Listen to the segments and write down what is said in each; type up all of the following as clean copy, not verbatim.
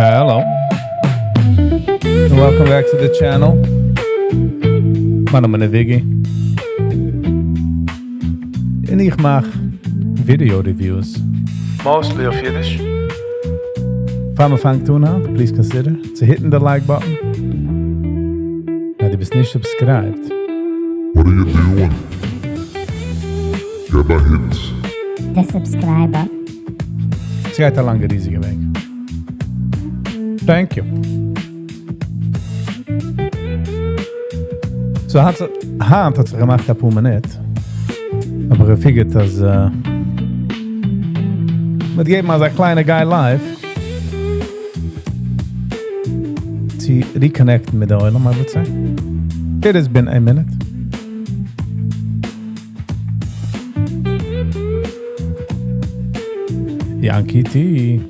Hello. And welcome back to the channel. Mijn naam is Viggy. En ik maak video reviews. Mostly of Yiddish. Before we fangen doen aan, please consider to hitting the like button. En die bent niet subscribed. What are you doing? Get the hits. The subscribe button. Het gaat een lange riesige weg. Thank you. So hat sie gemacht ein paar Minuten. Aber ich figure, dass mit geben als ein kleiner Guy live zu reconnecten mit der Oilem, I would say. It has been a minute. Yankee T.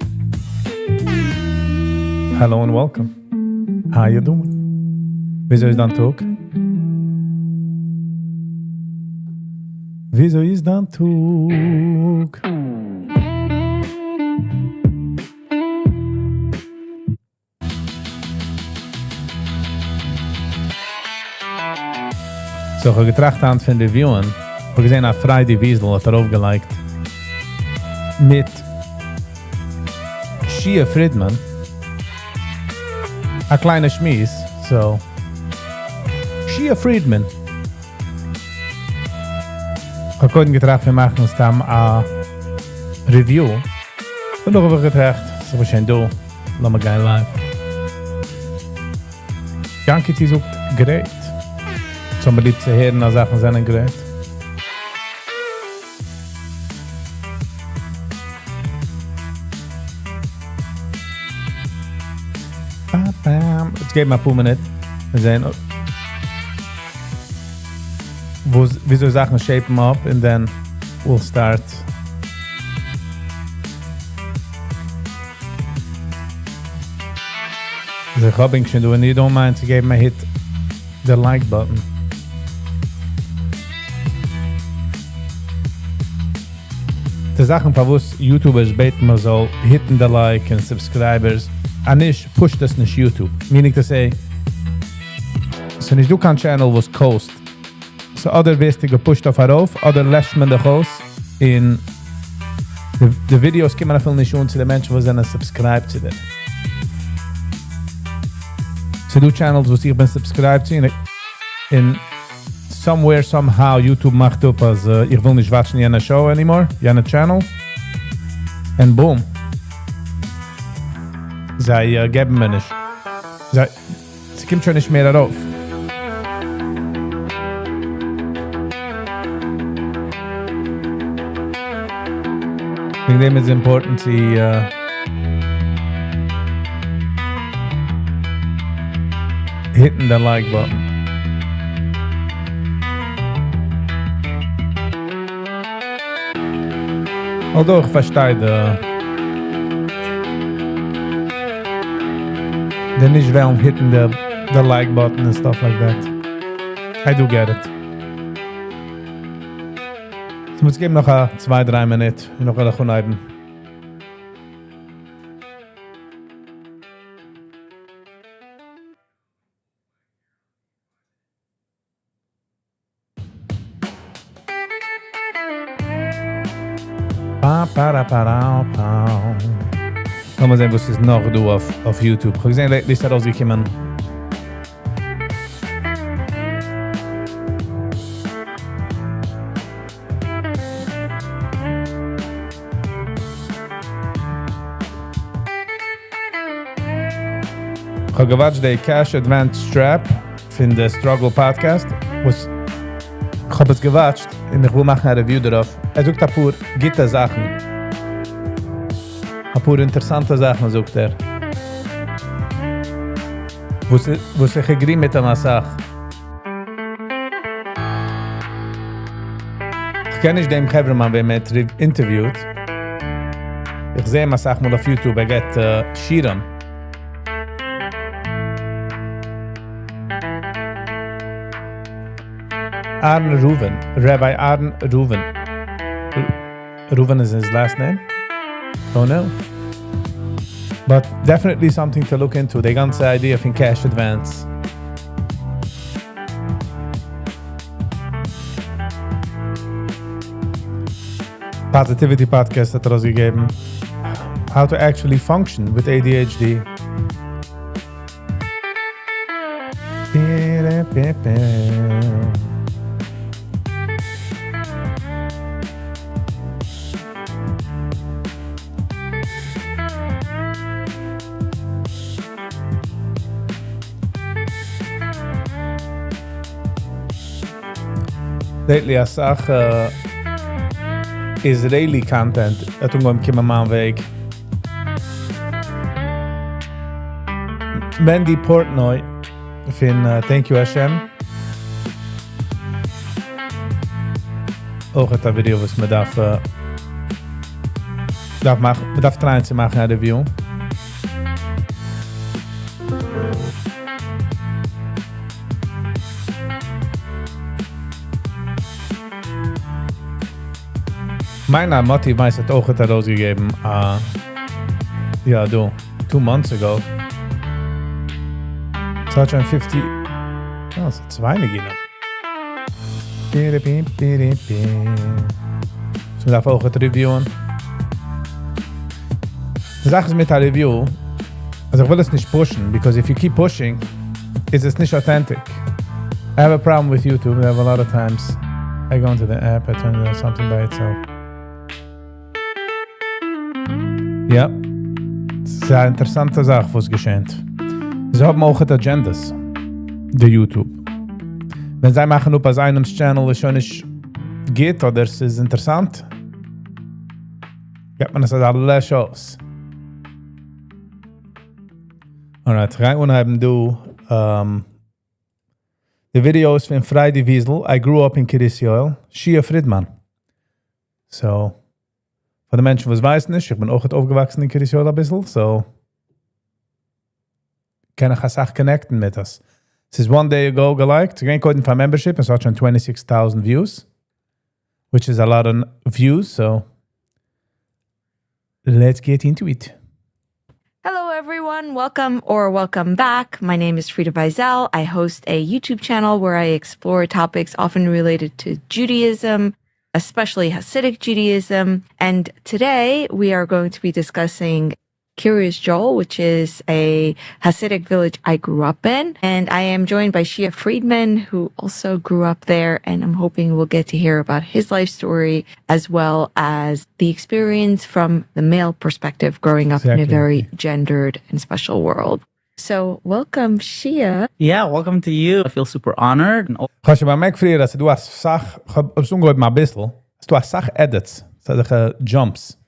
Hello and welcome. How you doing? Wieso ist dein Tag? Wieso ist dein Tag? So, ich habe getracht an von Reviewen. Ich habe gesehen, Friday Wiesel hat aufgelegt mit Shia Friedman. A kleiner Schmies, so. Shia Friedman. Ich habe heute getracht, wir machen uns dann ein Review. Und noch habe ich getracht, so was ich do, lass mal gehen live. Yankee T sucht Gerät. Zum beliebt zu hören, als Sachen sind ein Gerät. Jetzt geben wir ein paar Minuten. Wir sehen, wieso Sachen shapen up, and then we'll start. Also ich habe schon do, and you don't mind to give me hit the like button. Die Sachen, für was YouTubers beten man soll, hitten the like and subscribers. Und ich push das nicht YouTube. Meaning to say, so nicht du kein Channel, was kost. So oder wirst du gepusht auf herauf, oder lässt man dich aus. In die Videos kommen einfach nicht zu den Menschen, die sind subscribed zu denen. So du Channels, wo ich bin subscribed zu, in somewhere, somehow, YouTube macht up, als ich will nicht watchen jene Show anymore, jene Channel. And boom. Sie geben mir nicht. Sie kommt schon nicht mehr darauf. I think it's important to hitting the like button. Although ich verstehe the nicht realm hitting the like button and stuff like that. I do get it. So muss geben noch 2-3 Minuten. Noch eine Kunde. Kann man sehen, was es noch du auf YouTube. Ich habe gesehen, lately ist rausgekommen. Ich habe gewatscht den Cash Advance Strap von der Struggle Podcast. Ich habe es gewatscht und ich will machen eine Review darauf. Sucht ein paar gute Sachen. Ein paar interessante Sachen sucht Wo sich agree mit der Massach. Ich kenne nicht den Hevermann, wer mit interviewt. Ich sehe Massach mal auf YouTube, geht Shiran. Aaron Reuven, Rabbi Aaron Reuven. Reuven is his last name? Oh no. But definitely something to look into. The ganze idea von Cash Advance. Positivity Podcast hat rausgegeben. How to actually function with ADHD. Lately, I saw Israeli content. Dat toen kwam ik mijn week. Mandy Portnoy van Thank You Hashem. Ook het video was me darf trein te maken naar de review. Mijn Matti mij het ook het uitgegeven. Ja, 2 months ago. 250. Oh, dat is weinig in. Dus we daarvoor ook het reviewen. De zaak is met haar review. Also, ik wil het niet pushen, because if you keep pushing, is het niet authentic. I have a problem with YouTube. I have a lot of times I go into the app, I turn it on something by itself. Ja, het is een interessante zaak was geschehen. Ze hebben ook het agendas, de YouTube. Wenn zij machen op als einem channel is schon nicht geht, oder es ist interessant, gibt man das als alle Shows. Alright, rein unheim du, de video's van Friday Wiesel, I grew up in Kiryas, Shia Friedman. So, voor de mensen was weiß nicht, ich bin auch aufgewachsen in Kiryas ein bisschen, so kann ich das connecten mit das. This is one day ago geliked. Again, coding for membership and such on 26,000 views, which is a lot of views. So let's get into it. Hello, everyone. Welcome back. My name is Frida Bizel. I host a YouTube channel where I explore topics often related to Judaism, especially Hasidic Judaism. And today we are going to be discussing Kiryas, which is a Hasidic village I grew up in. And I am joined by Shia Friedman, who also grew up there. And I'm hoping we'll get to hear about his life story as well as the experience from the male perspective growing up in a very gendered and special world. So welcome, Shia. Yeah, welcome to you. I feel super honored. Als je bij mij vreert, du hast Sach, op zo'n goed maar bissel. Du hast Sach edits, so jumps.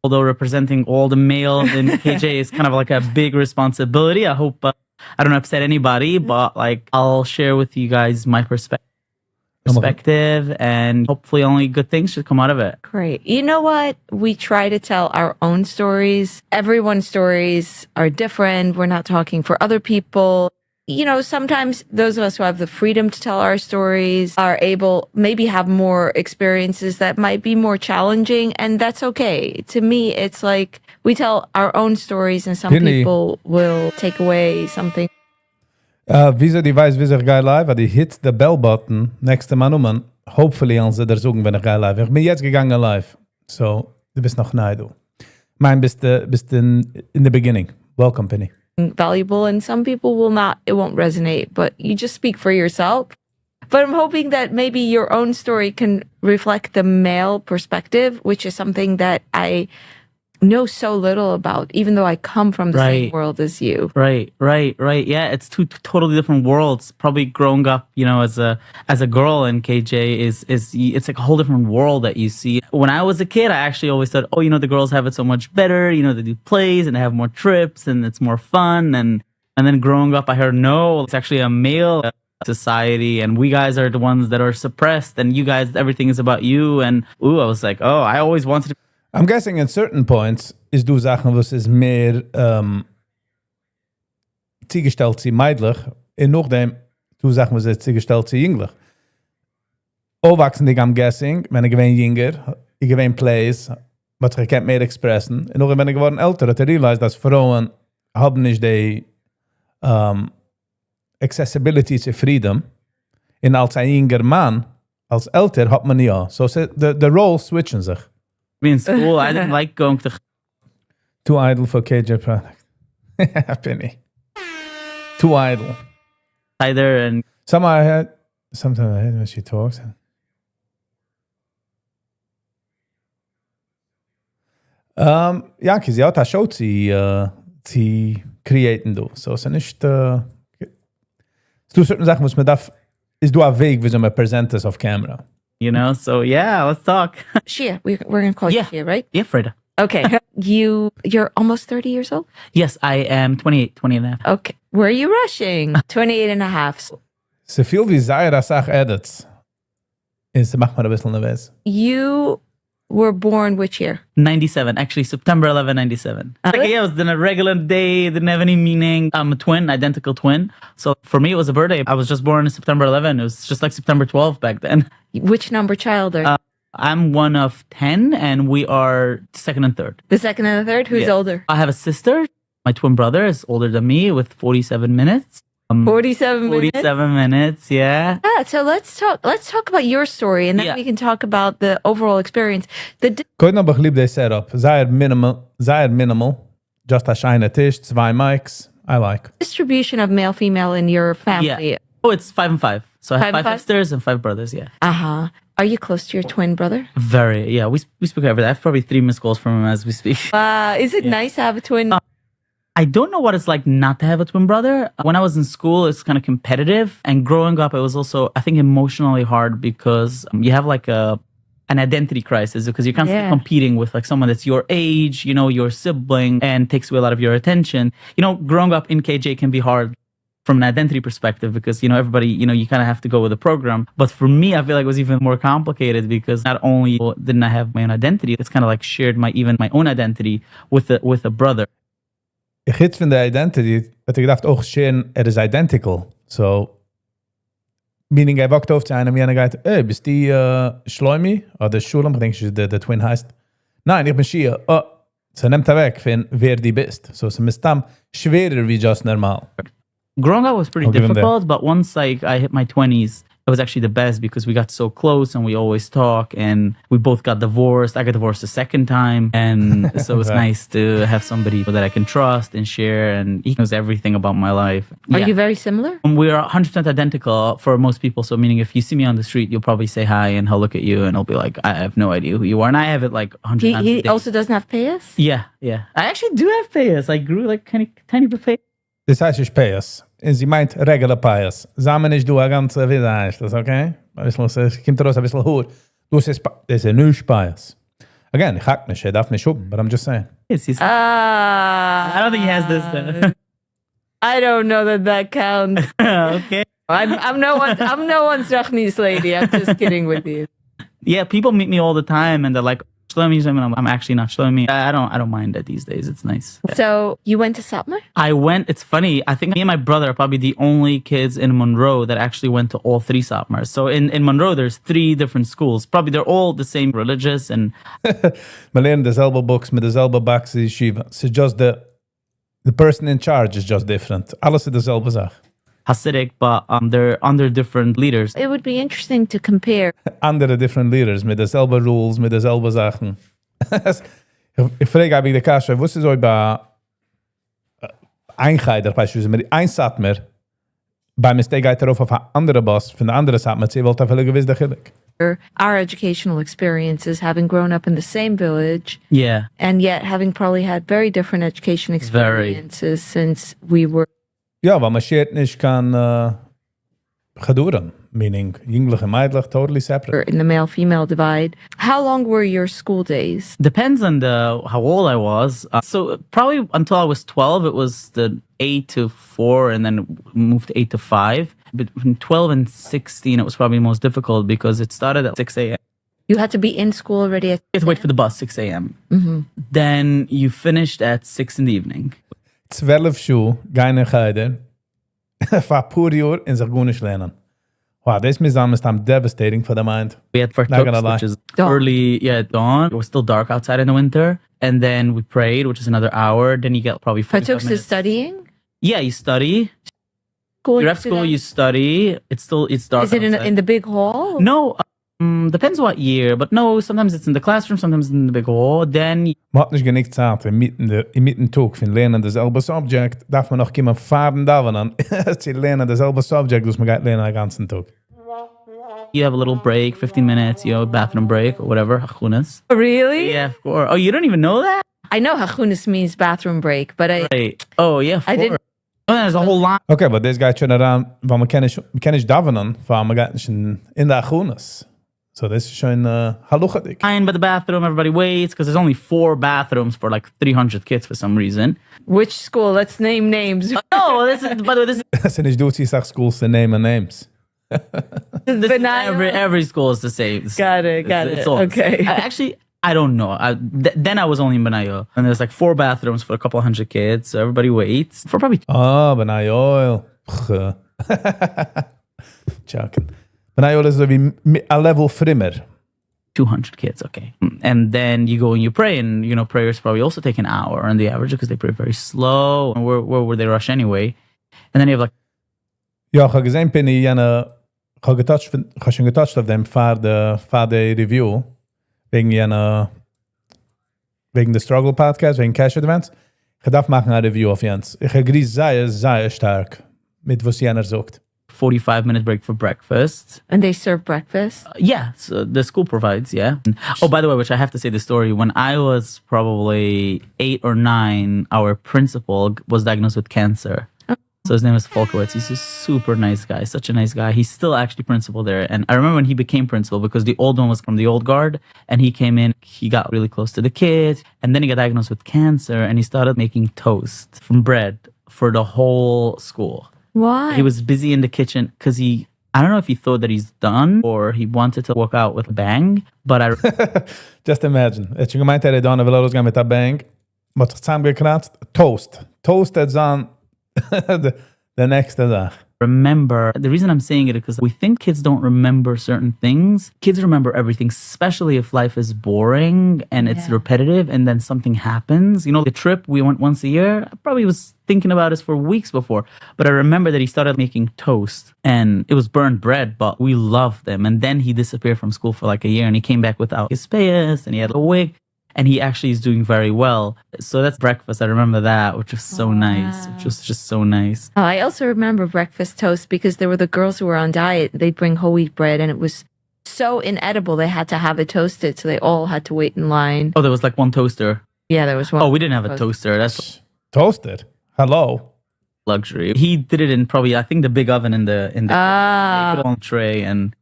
Although representing all the males in KJ is kind of like a big responsibility, I hope I don't upset anybody, but like I'll share with you guys my perspective and hopefully only good things should come out of it. Great. You know what? We try to tell our own stories. Everyone's stories are different. We're not talking for other people. You know, sometimes those of us who have the freedom to tell our stories are able, maybe have more experiences that might be more challenging, and that's okay. To me, it's like we tell our own stories and some people will take away something. Wieso die weiß, wie ich geil live, die hit the bell button, nächste Mal nummer, hopefully an sie der suchen, wenn ich geil live. Ich bin jetzt gegangen live, so du bist noch nahe, du. Mein bist in the beginning. Welcome, Penny. Valuable, and some people will not, it won't resonate, but you just speak for yourself. But I'm hoping that maybe your own story can reflect the male perspective, which is something that I know so little about, even though I come from the same world as you. Right. Yeah, it's two totally different worlds. Probably growing up, you know, as a girl in KJ is it's like a whole different world that you see. When I was a kid, I actually always thought, oh, you know, the girls have it so much better. You know, they do plays and they have more trips and it's more fun. And then growing up, I heard, no, it's actually a male society and we guys are the ones that are suppressed and you guys, everything is about you. And I was like, oh, I always wanted to. I'm guessing at certain points is du Sachen, was is mehr zugestellt sie meidlich und nachdem du Sachen, was ist zugestellt sie jünglich. Aufwachsen, I'm guessing, wenn ich gewinn jünger, ich gewinn Plays, was ich kennt mehr expressen. Und auch wenn ich geworden älter, hat realized, dass Frauen haben nicht die accessibility zu Freedom. Und als ein jünger Mann, als älter, hat man ja. So the roles switchen sich. Me in school, I didn't like going to. Too idle for KJ product. Penny. Too idle. Either and Sometimes I hate when she talks. Ja, because sie hat eine Show zu createn, du. So, es ist nicht... es tut certain Sachen, was man darf... Ist du ein Weg, wie man präsent ist auf Kamera. so yeah, let's talk. Shia, we're going to call you Yeah. Shia, right? Yeah, Freda. Okay. You're almost 30 years old? Yes, I am 28 and a half. Okay. Where are you rushing? 28 and a half. So viel wie Zaira sagt edits. Es macht mir ein bisschen nervös. You were born which year? 97, actually September 11, 97. Yeah, it was then a regular day, didn't have any meaning. I'm a twin, identical twin. So for me, it was a birthday. I was just born on September 11. It was just like September 12 back then. Which number child are you? I'm one of 10 and we are second and third. The second and the third? Who's Yeah. older? I have a sister. My twin brother is older than me with 47 minutes. 47 minutes? 47 minutes, yeah. Yeah, so let's talk about your story and then Yeah. we can talk about the overall experience. Kijk nog begrijp deze setup. Zair minimal. Just a shine Tisch, 2 mics. I like. Distribution of male female in your family. Yeah. Oh, it's 5 and 5. So I have 5 and 5 5? sisters and 5 brothers, yeah. Uh-huh. Are you close to your twin brother? Very, yeah. We speak every day. I have probably 3 missed calls from him as we speak. Is it nice to have a twin? I don't know what it's like not to have a twin brother. When I was in school, it's kind of competitive. And growing up, it was also, I think, emotionally hard because you have like an identity crisis because you're constantly competing with like someone that's your age, your sibling, and takes away a lot of your attention. Growing up in KJ can be hard from an identity perspective because, everybody, you kind of have to go with the program. But for me, I feel like it was even more complicated because not only didn't I have my own identity, it's kind of like shared my own identity with a brother. Ich hätte von der Identity, hat gedacht, auch schön, is identical. So, meaning I walked auf zu einem, und er geht, hey, bist die Schleumi? Oder Schulam, ich denke, der Twin heißt. Nein, ich bin Shia. Oh, so nimmt weg, von wer die bist. So, es ist dann schwerer wie just normal. Growing up was pretty I'll give him that. difficult, but once I hit my 20s, it was actually the best because we got so close and we always talk and we both got divorced. I got divorced a second time. And so it was Right. nice to have somebody that I can trust and share. And he knows everything about my life. Are Yeah. you very similar? We are 100% identical for most people. So meaning if you see me on the street, you'll probably say hi and he'll look at you and he'll be like, I have no idea who you are. And I have it like 100 times a He day. also doesn't have payas? Yeah. I actually do have payas. I grew like tiny bit payas. Das heißt, ich Pious. Und sie meint regular Pious. Zusammen ist du eine ganze Vida, ist das okay? Es kommt raus ein bisschen hoch. Du sagst, das ist nicht Pious. Again, ich hack nicht, darf nicht schuppen, but I'm just saying. Yes, I don't think he has this. I don't know that counts. Okay. I'm no one's Rachni's lady. I'm just kidding with you. Yeah, people meet me all the time and they're like, Shlomi, I'm actually not Shlomi. I don't mind it these days. It's nice. So you went to Satmar? It's funny. I think me and my brother are probably the only kids in Monroe that actually went to all 3 Satmars. So in Monroe, there's 3 different schools. Probably they're all the same religious and... We lernen dezelfde books met dezelfde baks in yeshiva. It's just the person in charge is just different. Alles is dezelfde zaak. Hasidic, but they're under different leaders. It would be interesting to compare. Andere different leaders met dezelfde rules, met dezelfde zaken. Ich frage, habe ich die Kasche, was ist euch bei Eingeider, beispielsweise, mit ein Satmer, bei Mistake geht darauf auf eine andere Boss, von der anderen Satmer, sie wollte auf eine gewisse Gillig. Our educational experiences, having grown up in the same village, Yeah. and yet having probably had very different education experiences since we were. Ja, weil man schiert nicht kann geduren, meaning jünglich und meidlich, totally separate. In the male-female divide. How long were your school days? Depends on how old I was. So probably until I was 12, it was the 8 to 4 and then moved to 8 to 5. Between 12 and 16, it was probably the most difficult because it started at 6 a.m. You had to be in school already at... You have to wait for the bus, 6 a.m. Mm-hmm. Then you finished at 6 in the evening. 12 Schuhe, keine Geider, für ein paar Jahre in sich gut nicht lernen. Wow, this mizam is devastating for the mind. We had Not gonna fartuks, lie. which is Dawn. early, dawn. It was still dark outside in the winter. And then we prayed, which is another hour. Then you get probably 45 Fatux is minutes. studying? Yeah, you study. School You're at school, you study. It's dark Is it outside. in the big hall? No, depends what year. But no, sometimes it's in the classroom, sometimes in the big hall. Then Man hat nicht genug Zeit, im mitten Tag von lernen dasselbe Subject, darf man noch kommen fahren davon, sie lernen dasselbe Subject, das man geht lernen den ganzen Tag. you have a little break, 15 minutes, bathroom break or whatever. Hachunas. Really? Yeah, of course. Oh, you don't even know that? I know hachunis means bathroom break, but Right. Oh, yeah, of I course. didn't- Oh, there's a whole line. Okay, aber das geht schon daran, weil man kann nicht davon, weil man geht nicht in der Achunas. So das ist schon haluchadik. Line by the bathroom, everybody waits because there's only 4 bathrooms for like 300 kids for some reason. which school? Let's name names. No, this is, by the way, this Es sind nicht du, sie sagt schools, the name and names. is Benaya? every school is the same. Got it. It's all the Okay. same. Actually, I don't know. Then I was only in Benayo, and there's like 4 bathrooms for a couple hundred kids. So everybody waits for probably Benai oil. Joking. Benai oil is so wie a level frimmer. 200 kids. Okay, and then you go and you pray, and prayers probably also take an hour on the average because they pray very slow. And where would they rush anyway? And then you have like Ja, ich habe gesehen, Penny, ich habe schon getouched auf dem für die Review, wegen der Struggle Podcast, wegen Cash Advance. Ich darf machen eine Review auf Jens. Ich agree sehr stark mit was Jens sagt. 45-minute break for breakfast. And they serve breakfast? Yeah, so the school provides, yeah. Oh, by the way, which I have to say the story, when I was probably 8 or 9, our principal was diagnosed with cancer. So his name is Folkowitz. He's a super nice guy, such a nice guy. He's still actually principal there. And I remember when he became principal because the old one was from the old guard and he came in, he got really close to the kids and then he got diagnosed with cancer and he started making toast from bread for the whole school. Why? He was busy in the kitchen because I don't know if he thought that he's done or he wanted to walk out with a bang, but Just imagine. Het is gemeint, er dan wil losgaan met dat bang. Maar het samengekratst. Toast. Toast het aan de nächste dag. remember, the reason I'm saying it is because we think kids don't remember certain things. Kids remember everything, especially if life is boring and it's repetitive and then something happens. The trip we went once a year, I probably was thinking about this for weeks before, but I remember that he started making toast and it was burned bread, but we loved them. And then he disappeared from school for like a year and he came back without his payas and he had a wig. And he actually is doing very well. So that's breakfast. I remember that, which was so nice. Which was just so nice. Oh, I also remember breakfast toast because there were the girls who were on diet. They'd bring whole wheat bread and it was so inedible. They had to have it toasted. So they all had to wait in line. Oh, there was like one toaster. Yeah, there was one. Oh, we didn't have a toaster. That's Toasted? Hello? luxury. He did it in probably, I think, the big oven in the they put it on a tray and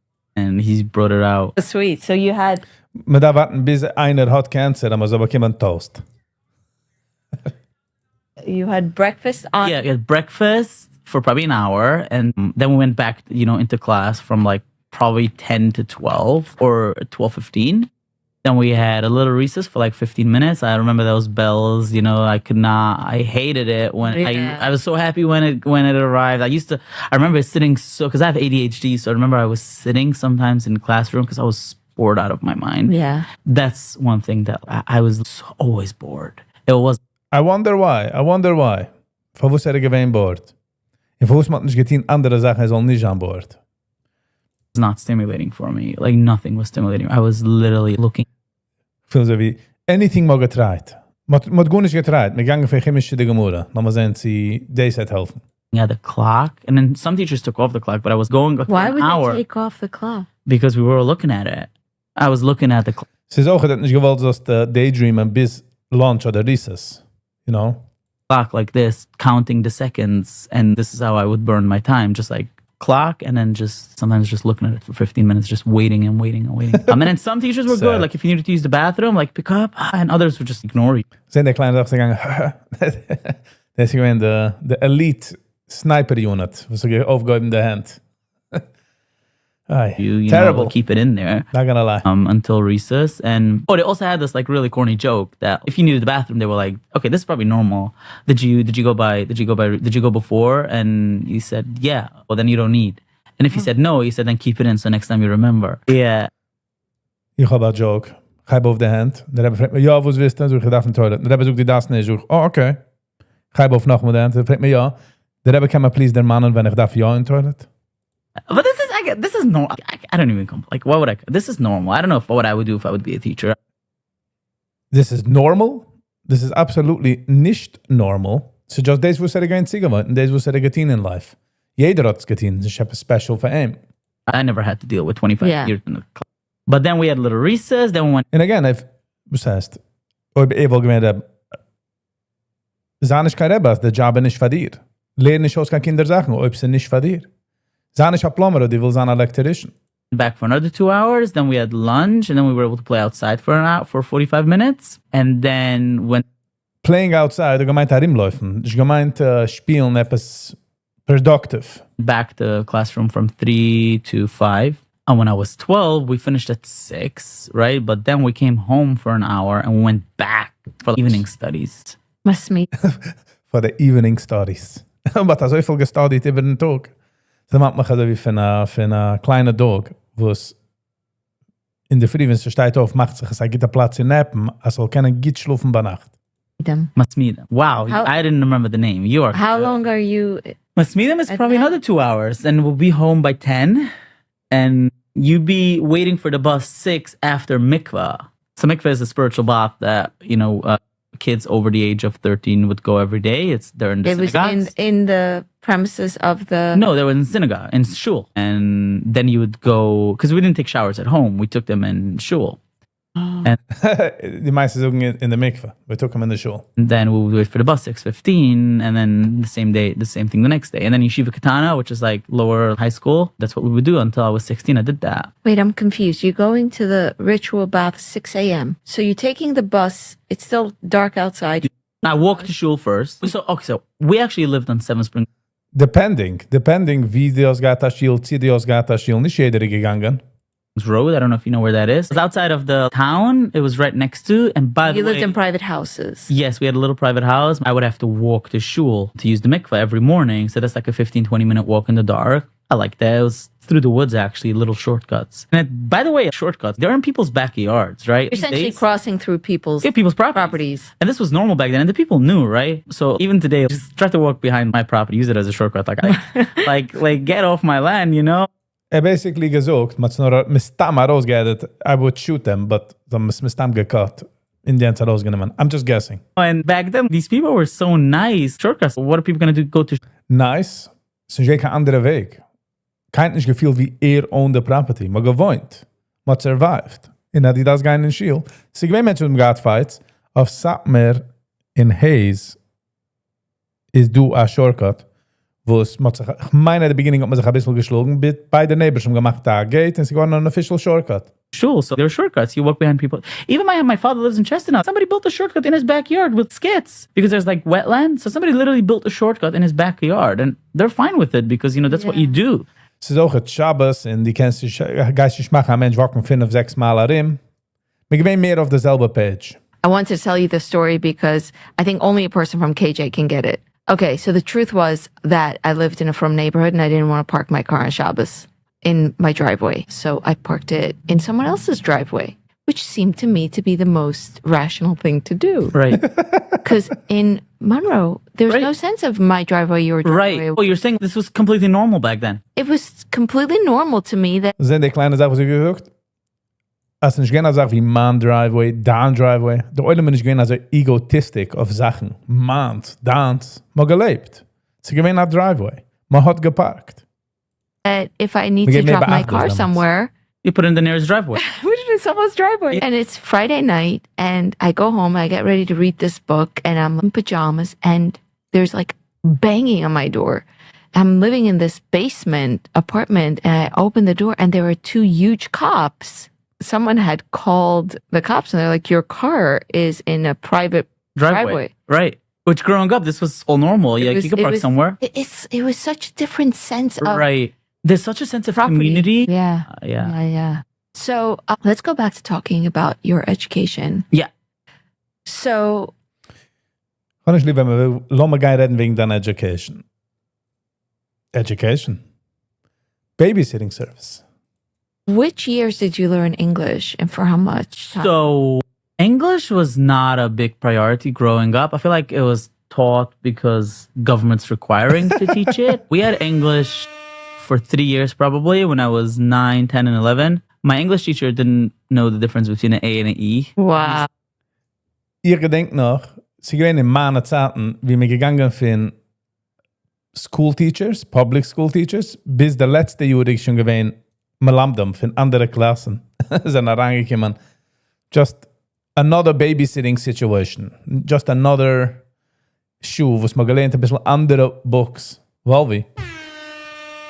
he brought it out. Sweet. So you had... Maar daar warten bis einer hat Cancer, dan muss aber jemand Toast. You had breakfast on... Yeah, we had breakfast for probably an hour, and then we went back, into class from like probably 10 to 12 or 12:15. Then we had a little recess for like 15 minutes. I remember those bells, I hated it when I was so happy when it arrived. I remember sitting because I have ADHD, so I remember I was sitting sometimes in the classroom because I was bored out of my mind. Yeah. That's one thing that I was always bored. It was I wonder why. Von was gewähnt boord? En von was man nicht getan andere Sachen, soll nicht an boord. not stimulating for me. Like nothing was stimulating. I was literally looking. Ich fühle so wie, anything mal getreit. Man gut nicht getreit. Wir gingen für chemische Gemüse. Dann mal sehen, sie das hat helfen. At the clock, and then some teachers took off the clock, but I was going like Why for would an hour they take off the clock? because we were looking at it. I was looking at the clock. Sie ist auch, dass nicht gewollt, dass der Daydreamen bis Lunch oder Recess. Like this, counting the seconds, and this is how I would burn my time, just like clock, and then just sometimes just looking at it for 15 minutes, just waiting and waiting and waiting. And then some teachers were good, like if you needed to use the bathroom, like pick up, and others would just ignore you. Zijn der kleine Sachen gegangen, das ist gewesen der Elite Sniper Unit, was so aufgegeben in der Hand. You Terrible. keep it in there. Not gonna lie. Until recess. And they also had this like really corny joke that if you needed the bathroom, they were like, okay, this is probably normal. Did you go before? And you said, yeah. Well, then you don't need. And if he said no, he said, then keep it in so next time you remember. Yeah. Ich habe einen Joke. Ich habe auf der Hand. Der Rebbe fragt mir, ja, was wisst ihr? So, ich darf in die Toilet. Der Rebbe sucht die das nicht. So, oh, okay. Ich habe auf noch mit der Hand. Der fragt mir, ja. Der Rebbe kann mir please der Mann, wenn ich darf ja in die Toilet. But this is normal. I don't even like, why would I? This is normal. I don't know what I would do if I would be a teacher. This is normal? This is absolutely nicht normal. So just this was er going to go and this was er getan in life. Jeder hat es getan. Das ist etwas special for him. I never had to deal with 25 Yeah. years in the class. But then we had a little recess. Then we went. And again, was heißt, ob ich wohl gemeint habe, sei nicht kein Rebbe, der Job ist nicht für dir. Lehren nicht aus kein Kindersachen, ob sie nicht für dir. Sei nicht ein Plumber, die will sein Electrician. Back for another 2 hours. Then we had lunch, and then we were able to play outside for an hour, for 45 minutes. And then when Playing outside, du gemeint herimlaufen. Ich gemeint spielen etwas productive. back to classroom from 3 to 5. And when I was 12, we finished at 6, right? But then we came home for an hour and we went back for evening studies. Must meet. For the evening studies. Aber da so viel gestudied über den Tag. Das macht mich also wie für eine kleine Dog, wo es in der Früh, wenn es steht auf, macht sich, es gibt einen Platz in Neppen, er soll keinen Git schlafen bei Nacht. Them. Masmida. Wow, How- I didn't remember the name. You are. How long are you? Masmida is At probably night? another 2 hours, and we'll be home by 10. And you be waiting for the bus 6 after mikvah. So mikvah is a spiritual bath that kids over the age of 13 would go every day. It's they're in the It was synagogues. in the premises of the. No, they were in synagogue, in shul. And then you would go, because we didn't take showers at home. We took them in shul. Die meisten sagen in der Mikve. We took him in the shul. And then we would wait for the bus 6:15, and then the same thing the next day. And then Yeshiva Katana, which is like lower high school, that's what we would do until I was 16. I did that. Wait, I'm confused. You're going to the ritual bath 6 a.m. So you're taking the bus. It's still dark outside. I walked to shul first. So we actually lived on Seven Spring. Depending wie die aus Gata Schiel, die aus Gata Schiel, nicht jeder gegangen. Road. I don't know if you know where that is. It's outside of the town. It was right next to. And by You the way, lived in private houses. yes, we had a little private house. I would have to walk to shul to use the mikveh every morning. So that's like a 15-20 minute walk in the dark. I like that. It was through the woods, actually, little shortcuts. And by the way, shortcuts, they're in people's backyards, right? You're essentially These days- crossing through people's Yeah, people's properties. properties. And this was normal back then, and the people knew, right? So even today, just try to walk behind my property, use it as a shortcut, like get off my land, you know? Basically gesagt, man hat es nur mistam herausgehedet, I would shoot them, but dann ist mistam gecut. Indians herausgenommen. I'm just guessing. And back then, these people were so nice. Shortcuts. What are people gonna do? Go to Nice. Es ist kein anderer Weg. Kein nicht gefühlt wie owned the property. Man gewohnt. Man survived. Und hat die das gehen in Schiel. Sie gewähnt Menschen mit Gatfights. Auf Satmer in Hayes ist du a Shortcut. Wo es, ich meine, at the beginning hat man sich ein bisschen geschlagen. Bei der Neighbors haben gemacht, da geht, und sie waren an official Shortcut. shul. So there are shortcuts. You walk behind people. Even my father lives in Chestnut. Somebody built a shortcut in his backyard with skits because there's like wetland. So somebody literally built a shortcut in his backyard, and they're fine with it because that's what you do. Es ist auch ein Shabbos, und die kannst dich geistig machen, ein Mensch walken 5-6 Mal herim. Wir gewähnen mehr auf derselbe Page. I want to tell you the story because I think only a person from KJ can get it. Okay, so the truth was that I lived in a frum neighborhood and I didn't want to park my car on Shabbos in my driveway. So I parked it in someone else's driveway, which seemed to me to be the most rational thing to do. Right. Because in Monroe, there's Right. no sense of my driveway, your driveway. Right. Oh, you're saying this was completely normal back then. It was completely normal to me that Sind die kleine Sachen, was ich gesagt? Als nicht gerne Sache wie man Driveway, Dan Driveway. Der Eule bin ich gewesen also egotistic auf Sachen. Man, Dans, man gelebt. Sie gewesen ein Driveway. Man hat geparkt. if I need We to gave me drop my about car those somewhere, You put it in the nearest driveway. put it in someone's driveway. And it's Friday night, and I go home, I get ready to read this book, and I'm in pajamas, and there's like banging on my door. I'm living in this basement apartment, and I open the door, and there were two huge cops. Someone had called the cops, and they're like, "Your car is in a private driveway." Right. Which growing up, this was all normal. Yeah, was- you could it park was- somewhere. It was such a different sense of Right. There's such a sense of property. community. Yeah. Yeah. Yeah. So let's go back to talking about your education. Yeah. So Honestly, wenn wir lassen wir gehen reden wegen deiner Education. Education. babysitting service. Which years did you learn English and for how much time? So English was not a big priority growing up. I feel like it was taught because government's requiring to teach it. We had English for 3 years probably when I was 9, 10, and 11. My English teacher didn't know the difference between an A and an E. Wow. Ihr gedenkt noch, sie gewesen in meine Zeiten, wie wir gegangen von school teachers, public school teachers, bis der letzte Jahr ich schon gewesen, Melamdam von anderen Klassen sind herangekommen. Just another babysitting situation. Just another shoe, was man gelernt, ein bisschen andere books. Wolvi.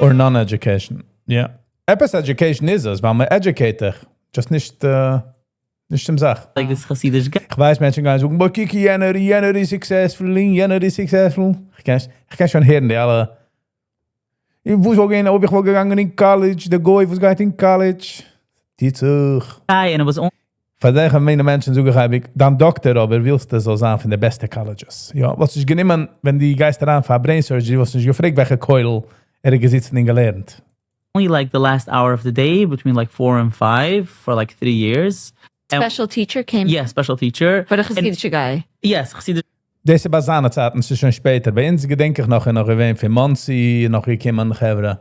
Or non-education. Yeah. Etwas education ist es, weil man educated. Just nicht zum Sach. Like this Hasidisch guy. Ich weiß, Menschen gehen sagen, boah, kiki, jener ist successful, jener ist successful. Ich kann schon hören, die alle... Ich wusste auch ob ich gegangen in college, der Goy was geht in college. Die Zug. And it was only Von solchen meine Menschen sage ich, dann Doktor, aber willst du so sein von den besten colleges. Ja, was ich genommen, wenn die Geister anfangen, Brain Surgery, was ich gefragt, welche Keul gesitzen und gelernt. like the last hour of the day between like 4 and 5 for like 3 years. And- Special teacher came. Yeah, special teacher. But a Hasidic guy. Yes, Hasidisch Deze Basane-Zeiten ist schon später. Bei uns gedenke ich noch ein für Monsi, noch jemand Gevra.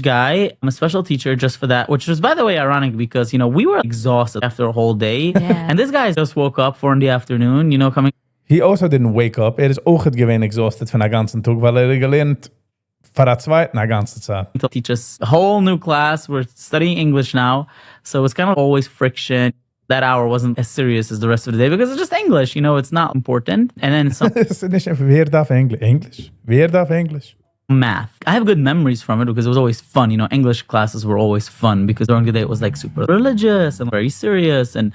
guy. I'm a special teacher just for that, which was, by the way, ironic because, we were exhausted after a whole day. Yeah. And this guy just woke up 4 in the afternoon, coming. He also didn't wake up. Is ook het geween exhausted van de ganzen Tag, weil gelernt voor de tweede ganze Zeit. To teach us a whole new class. We're studying English now. So it's kind of always friction. That hour wasn't as serious as the rest of the day because it's just English, it's not important. And then some Is niet even weer darf English. Weer darf English. math. I have good memories from it because it was always fun. English classes were always fun because during the day it was like super religious and very serious and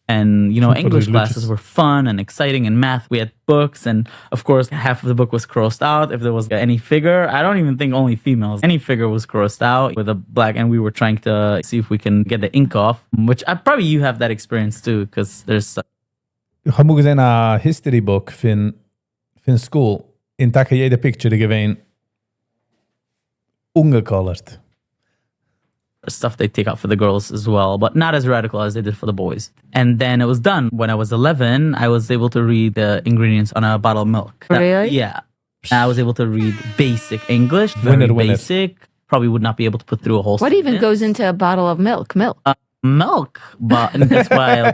English religious. classes were fun and exciting, and math we had books, and of course half of the book was crossed out if there was any figure. I don't even think only females. Any figure was crossed out with a black, and we were trying to see if we can get the ink off, which probably you have that experience too because there's Ich habe gesehen a history book von school. In Taka jede picture geween ungecolored. stuff they take out for the girls as well, but not as radical as they did for the boys. And then it was done. When I was 11, I was able to read the ingredients on a bottle of milk. Really? Yeah. I was able to read basic English, very Winner. basic. Probably would not be able to put through a whole What even sentence. goes into a bottle of milk? Milk. Milk, but and that's why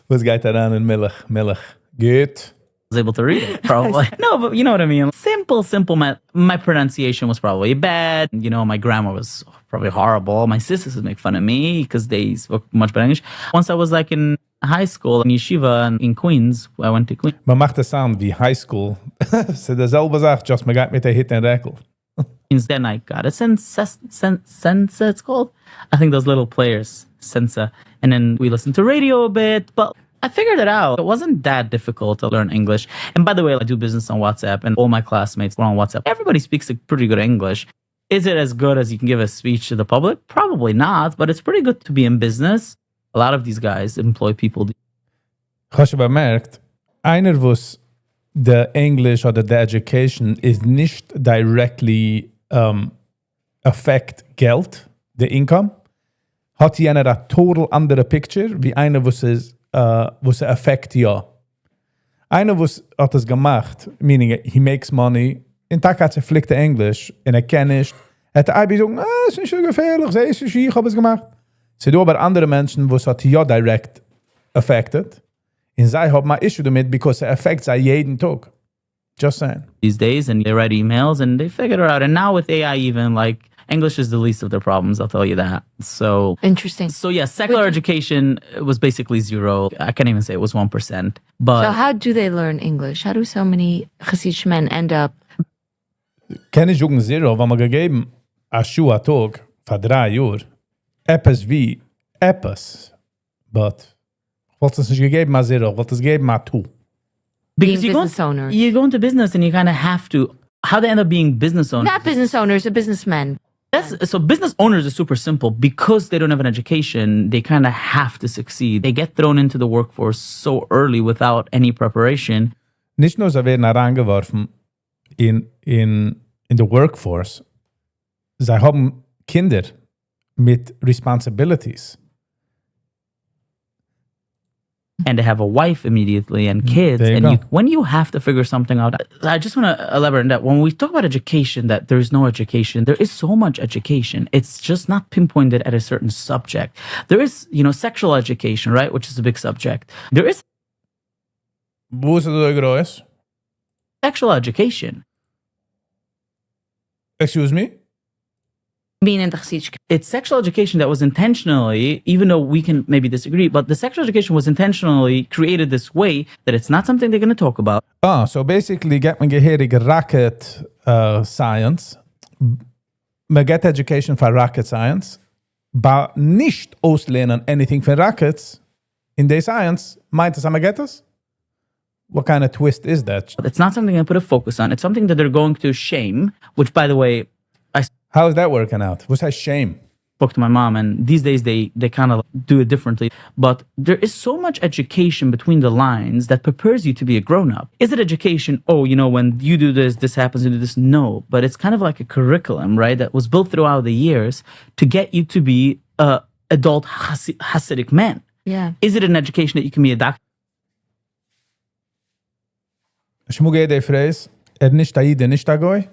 Was geht daran in Milch? Good. was able to read it, probably. No, but you know what I mean. Simple math. My pronunciation was probably bad. My grammar was probably horrible. My sisters would make fun of me because they spoke much better English. Once I was like in high school, in yeshiva in Queens, I went to Queens. Man macht das sound wie High School. Se derselbe Sache, just man geht mit der Hit en Rekel. Then I got a sensa, it's called. I think those little players, sensa. And then we listened to radio a bit, but I figured it out. It wasn't that difficult to learn English. And by the way, I do business on WhatsApp, and all my classmates were on WhatsApp. Everybody speaks pretty good English. Is it as good as you can give a speech to the public? Probably not, but it's pretty good to be in business. A lot of these guys employ people. Hast du bemerkt, einer was the English oder the education is nicht directly affect Geld, the income, hat jener a total andere picture wie einer was affect ja. Einer was hat das gemacht, meaning he makes money, in Tag hat flickte Englisch und kennt nicht, hat er gesagt, ist nicht so gefährlich, ich habe es gemacht. Sie do aber andere Menschen, was hat ja direct affected. And zij have my issue damit because it affects I jeden Tag. Just saying. These days, and they write emails and they figure it out. And now with AI, even like English is the least of their problems, I'll tell you that. So Interesting. So yeah, secular education was basically zero. I can't even say it was 1%. But So how do they learn English? How do so many Hasidic men end up? Kann ich sagen zero, wenn man gegeben a Schuh a Tag für 3 Jahre, etwas wie etwas, but wollte es nicht gegeben a zero, wollte es geben a 2. Being you go, business owners. you go into business and you kind of have to. How they end up being business owners? Not business owners, but businessmen. So business owners are super simple because they don't have an education. They kind of have to succeed. They get thrown into the workforce so early without any preparation. Nicht nur, sie werden herangeworfen in in the workforce, sie haben Kinder mit responsibilities. And to have a wife immediately and kids. There you And go. when you have to figure something out, I just want to elaborate on that. When we talk about education, that there's no education, there is so much education. It's just not pinpointed at a certain subject. There is, sexual education, right? Which is a big subject. There is Wo ist das groß? sexual education. Excuse me? Being in the Chassidus. It's sexual education that was intentionally, even though we can maybe disagree, but the sexual education was intentionally created this way that it's not something they're going to talk about. So basically get man gehörige rocket science. Man get education for rocket science, but nicht auslehnen anything for rockets in the science. Meint es, man get das? What kind of twist is that? It's not something they put a focus on. It's something that they're going to shame, which, by the way, I How is that working out? What's that shame? spoke to my mom, and these days they kind of do it differently. But there is so much education between the lines that prepares you to be a grown-up. Is it education? Oh, when you do this happens, you do this. No, but it's kind of like a curriculum, right? That was built throughout the years to get you to be adult Hasidic men. Yeah. Is it an education that you can be a doctor? Ich muss die Phrase, nicht Aid, nicht Agoy.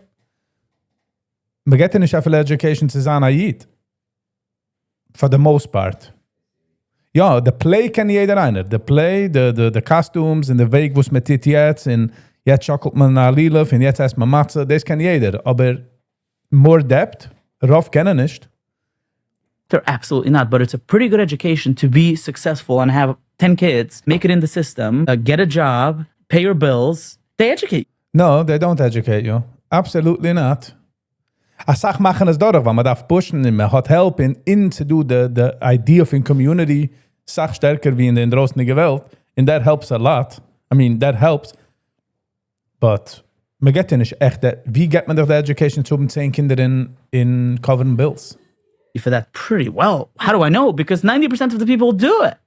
Man get nicht viel education zu sein Aid. For the most part. Ja, the play kann jeder einer. The play, the costumes, and the Weg, was mit dit jetzt, und jetzt schockelt man nach Lilov, und jetzt heißt man Matze, das kann jeder. Aber more depth, rauf kennen nicht. They're absolutely not, but it's a pretty good education to be successful and have 10 kids, make it in the system, get a job, pay your bills. They educate. No, they don't educate you. Absolutely not. A sach machen es dadurch, weil man darf pushen, und man hat helpen, in zu do the idea of in community, sach stärker wie in der draußenige Welt, and that helps a lot. I mean, that helps. But man get nicht echt, wie get man doch die education zu 10 Kinder in covering bills? For that pretty well. How do I know? Because 90% of the people do it.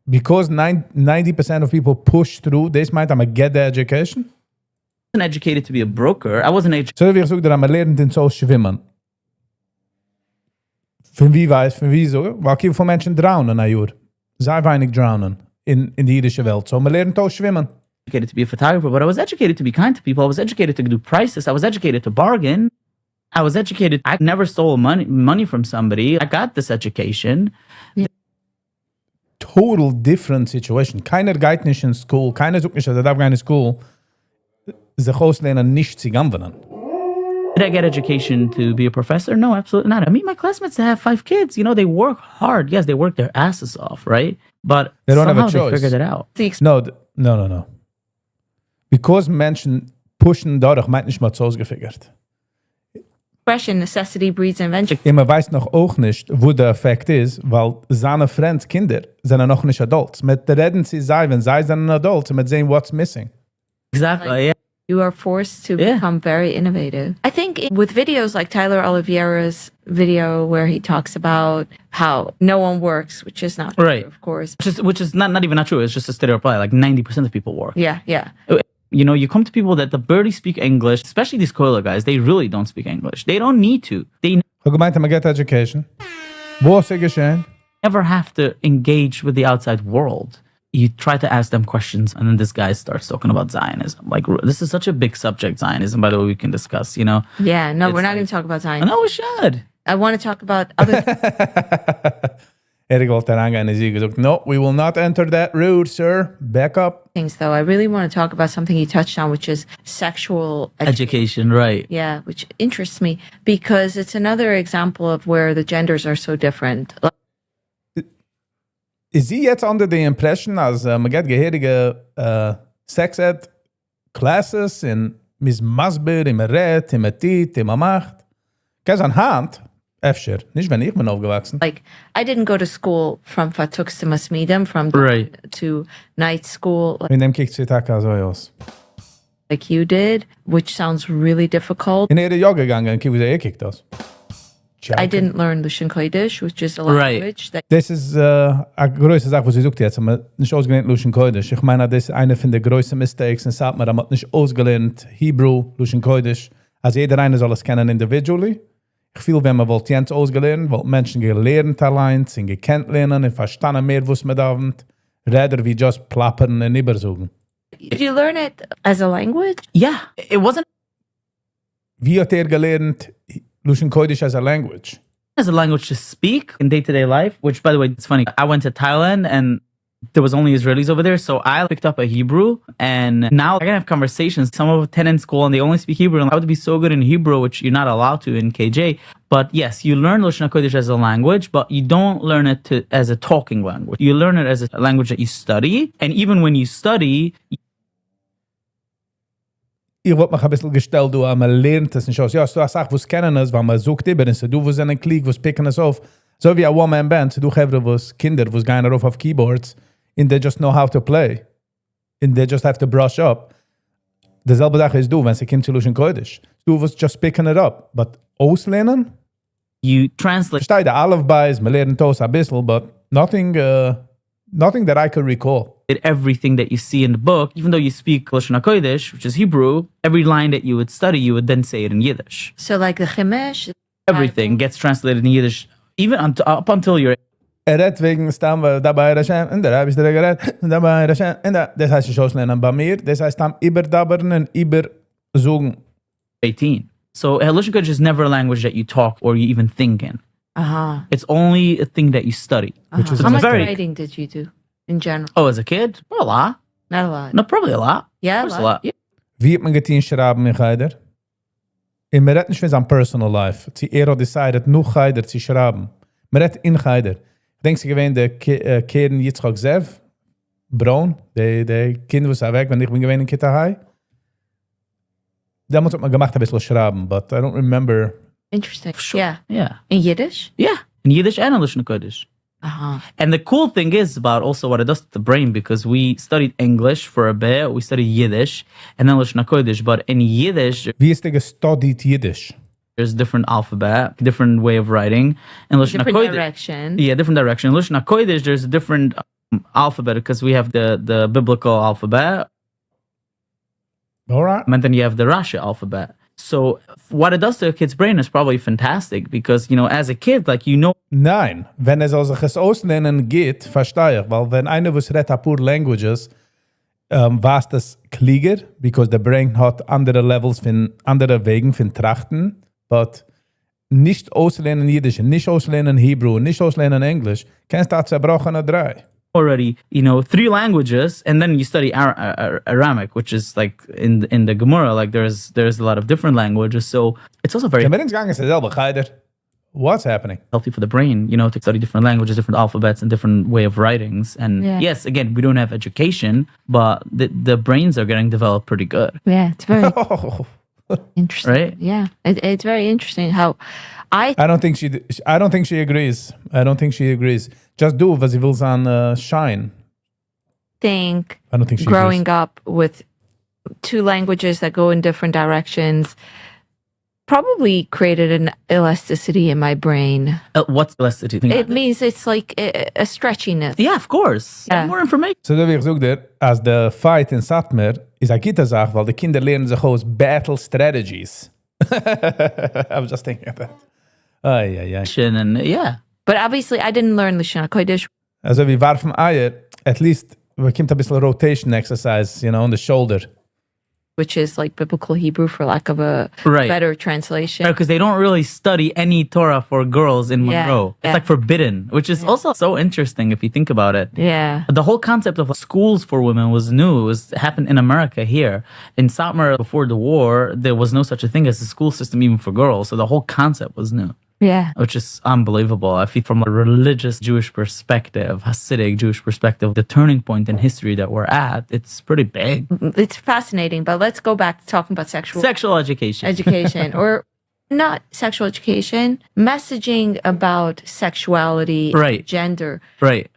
Because 90% of people push through, this might I'm get the education. Wasn't educated to be a broker. I wasn't educated. So wie gesagt, man lernt in so schwimmen. Von wieso? Weil viel von Menschen drownen ein Jahr. Sehr wenig drownen in die jüdische Welt. So man lernt auch schwimmen. To be a photographer, but I was educated to be kind to people. I was educated to do prices. I was educated to bargain. I was educated. I never stole money from somebody. I got this education. Total different situation. Keiner geht nicht in school. Keiner sucht nicht, dass darf gehen in school. Sich auslehnen, nicht zu anwenden. Did I get education to be a professor? No, absolutely not. I mean, my classmates that have 5 kids, they work hard. Yes, they work their asses off, right? But They don't have a somehow they choice. figured it out. No. Because Menschen pushen dadurch, meint nicht mal zu Hause gefigert. Expression, necessity breeds invention. Und man weiß noch auch nicht, wo der Effekt ist, weil seine Friends, Kinder, sind noch nicht Adults. Mit reden sie wenn sie sind Adults, und mit sehen, what's missing. Exactly. Yeah. You are forced to Yeah. become very innovative. I think with videos like Tyler Oliveira's video where he talks about how no one works, which is not Right. true, of course. Which is not even not true. It's just a stereotype. Like 90% of people work. Yeah. You come to people that barely speak English, especially these Koila guys. They really don't speak English. They don't need to. They Ich gemeint, man get education. Wo ist geschehen? never have to engage with the outside world. You try to ask them questions, and then this guy starts talking about Zionism. Like, this is such a big subject, Zionism, by the way, we can discuss, Yeah, no, we're It's not going to talk about Zion. No, we should. I want to talk about other Erik wollte herangehen und sie gesagt, no, we will not enter that route, sir. Back up. things, though. I really want to talk about something you touched on, which is sexual Education, right. Yeah, which interests me because it's another example of where the genders are so different. Is sie jetzt under the impression, als man get gehörige sex ed classes in mis masber, in red, in tit, in macht? Ganz an Hand, Efter, nicht wenn ich bin aufgewachsen. Like, I didn't go to school from Fatux to Masmidem, from Right. to night school In dem kickt sie Taka so aus. like you did, which sounds really difficult. In ihre Yoga gegangen, kiek wie sie kickt aus. I didn't learn Lushan Kodesh, which is a Right. language that Das ist eine große Sache, was sie sucht jetzt. Aber nicht ausgelernt Lushan Kodesh. Ich meine, das ist eine von den größten Mistakes in Satmar. Man hat nicht ausgelernt Hebrew, Lushan Kodesh. Also jeder eine soll es kennen individually. Ich fühle, wenn man wollte Jens ausgelernt, weil Menschen gelernt allein, sind gekannt lernen und verstanden mehr, was man da hat. Rather wie just plappern und übersuchen. did you learn it as a language? Yeah, it wasn't Wie hat gelernt Lushan Kodesh as a language? as a language to speak in day-to-day life, which, by the way, it's funny. I went to Thailand and there was only Israelis over there, so I picked up a Hebrew, and now I can have conversations. Some of them in school, and they only speak Hebrew, and I would be so good in Hebrew, which you're not allowed to in KJ. But yes, you learn Lashon HaKodesh as a language, but you don't learn it as a talking language. You learn it as a language that you study, and even when you study, Ich wollte mich ein bisschen gestellt, du, man lernt es nicht aus. Ja, so eine Sache, was kennen es, weil man sucht über es. Du, wo sind ein Klick, was picken es auf. So wie eine One-Man-Band, du Chevre, was Kinder, was gehen auf Keyboards, and they just know how to play. And they just have to brush up. Dezelfde Sache ist du, wenn sie kommt zu Lushan Kodesh. Du, was just picking it up. But auslernen? you translate Verstehe, der Alphabets, man lernt das ein bisschen, but nothing that I could recall. everything that you see in the book. Even though you speak Lashon HaKodesh, which is Hebrew, every line that you would study, you would then say it in Yiddish. So like the Chumash, Everything gets translated in Yiddish, even up until you're Redt wegen staan we dabei Rashem, en daar heb je er gered, dabei Rashem, en dat heißt je zoals lernen bij mir, das heißt dan überdabbern en überzogen. 18. So Lashon HaKodesh is never a language that you talk or you even think in. It's only a thing that you study. Which is how much very- writing did you do in general? Oh, as a kid? Well, a lot. Not a lot. No, probably a lot. Yeah, Of course, a lot. Yeah. Wie hat man geteen schraben in Geider? En man redt nicht für sein personal life. Sie decided noch Geider zu schraben. Man redt in Geider. Ich denke, sie gewähnt der Keren Yitzchak Zev, Braun, der Kind, was weg, wenn ich bin gewähnt in Kitahai. Damals hat man gemacht ein bisschen schraben, but I don't remember. Interesting. Sure. Yeah. Yeah. In Yiddish? Yeah. In Yiddish and in Lashon HaKodesh. And the cool thing is about also what it does to the brain, because we studied English for a bit, we studied Yiddish, and then Lashon HaKodesh. But in Yiddish, Wie ist der gestudied Yiddish? there's different alphabet, different way of writing. In Lashon Different HaKodesh, direction. yeah, different direction. In Lashon HaKodesh, there's a different alphabet because we have the biblical alphabet, All right. and then you have the Rashi alphabet. So what it does to a kid's brain is probably fantastic because, you know, as a kid, like, you know, Nein, wenn es sich es auslernen geht, verstehe ich, weil wenn einer was redt a pur languages, was das klieger, because the brain hat andere levels von andere Wegen von Trachten, but nicht auslernen Jiddisch, nicht auslernen Hebrew, nicht auslernen Englisch, kannst du zerbrochene drei. already, you know, 3 languages, and then you study Aramic, which is like in the Gemara, like there's a lot of different languages. So it's also very Ja, mit ins Gang ist dasselbe, Geider. What's happening? healthy for the brain, you know, to study different languages, different alphabets, and different way of writings. And Yeah. yes, again, we don't have education, but the brains are getting developed pretty good, Yeah, it's very Oh, interesting. right? Yeah, it's very interesting how I I don't think she agrees. I don't think she agrees. Just do was sie will sein shine. think I don't think she growing agrees. up with 2 languages that go in different directions probably created an elasticity in my brain. What's the less that you think? It means it's like a stretchiness. Yeah, of course. Yeah. More information. So wie ich such dir, als der Fight in Satmer ist eine gute Sache, weil die Kinder lernen sich aus Battle Strategies. I was just thinking of that. Ay. And yeah. But obviously, I didn't learn Lashon HaKodesh. Also wie warfen Eier, at least we kommt ein bisschen rotation exercise, you know, on the shoulder. Which is like biblical Hebrew, for lack of a Right. better translation. Because they don't really study any Torah for girls in Yeah, Monroe. It's yeah. like forbidden, which is also so interesting if you think about it. Yeah. The whole concept of schools for women was new. It happened in America here. In Satmar, before the war, there was no such a thing as a school system even for girls. So the whole concept was new, Yeah. which is unbelievable. I feel from a religious Jewish perspective, Hasidic Jewish perspective, the turning point in history that we're at, it's pretty big. It's fascinating, but let's go back to talking about Sexual education. education or not sexual education, messaging about sexuality, Right. gender. Right.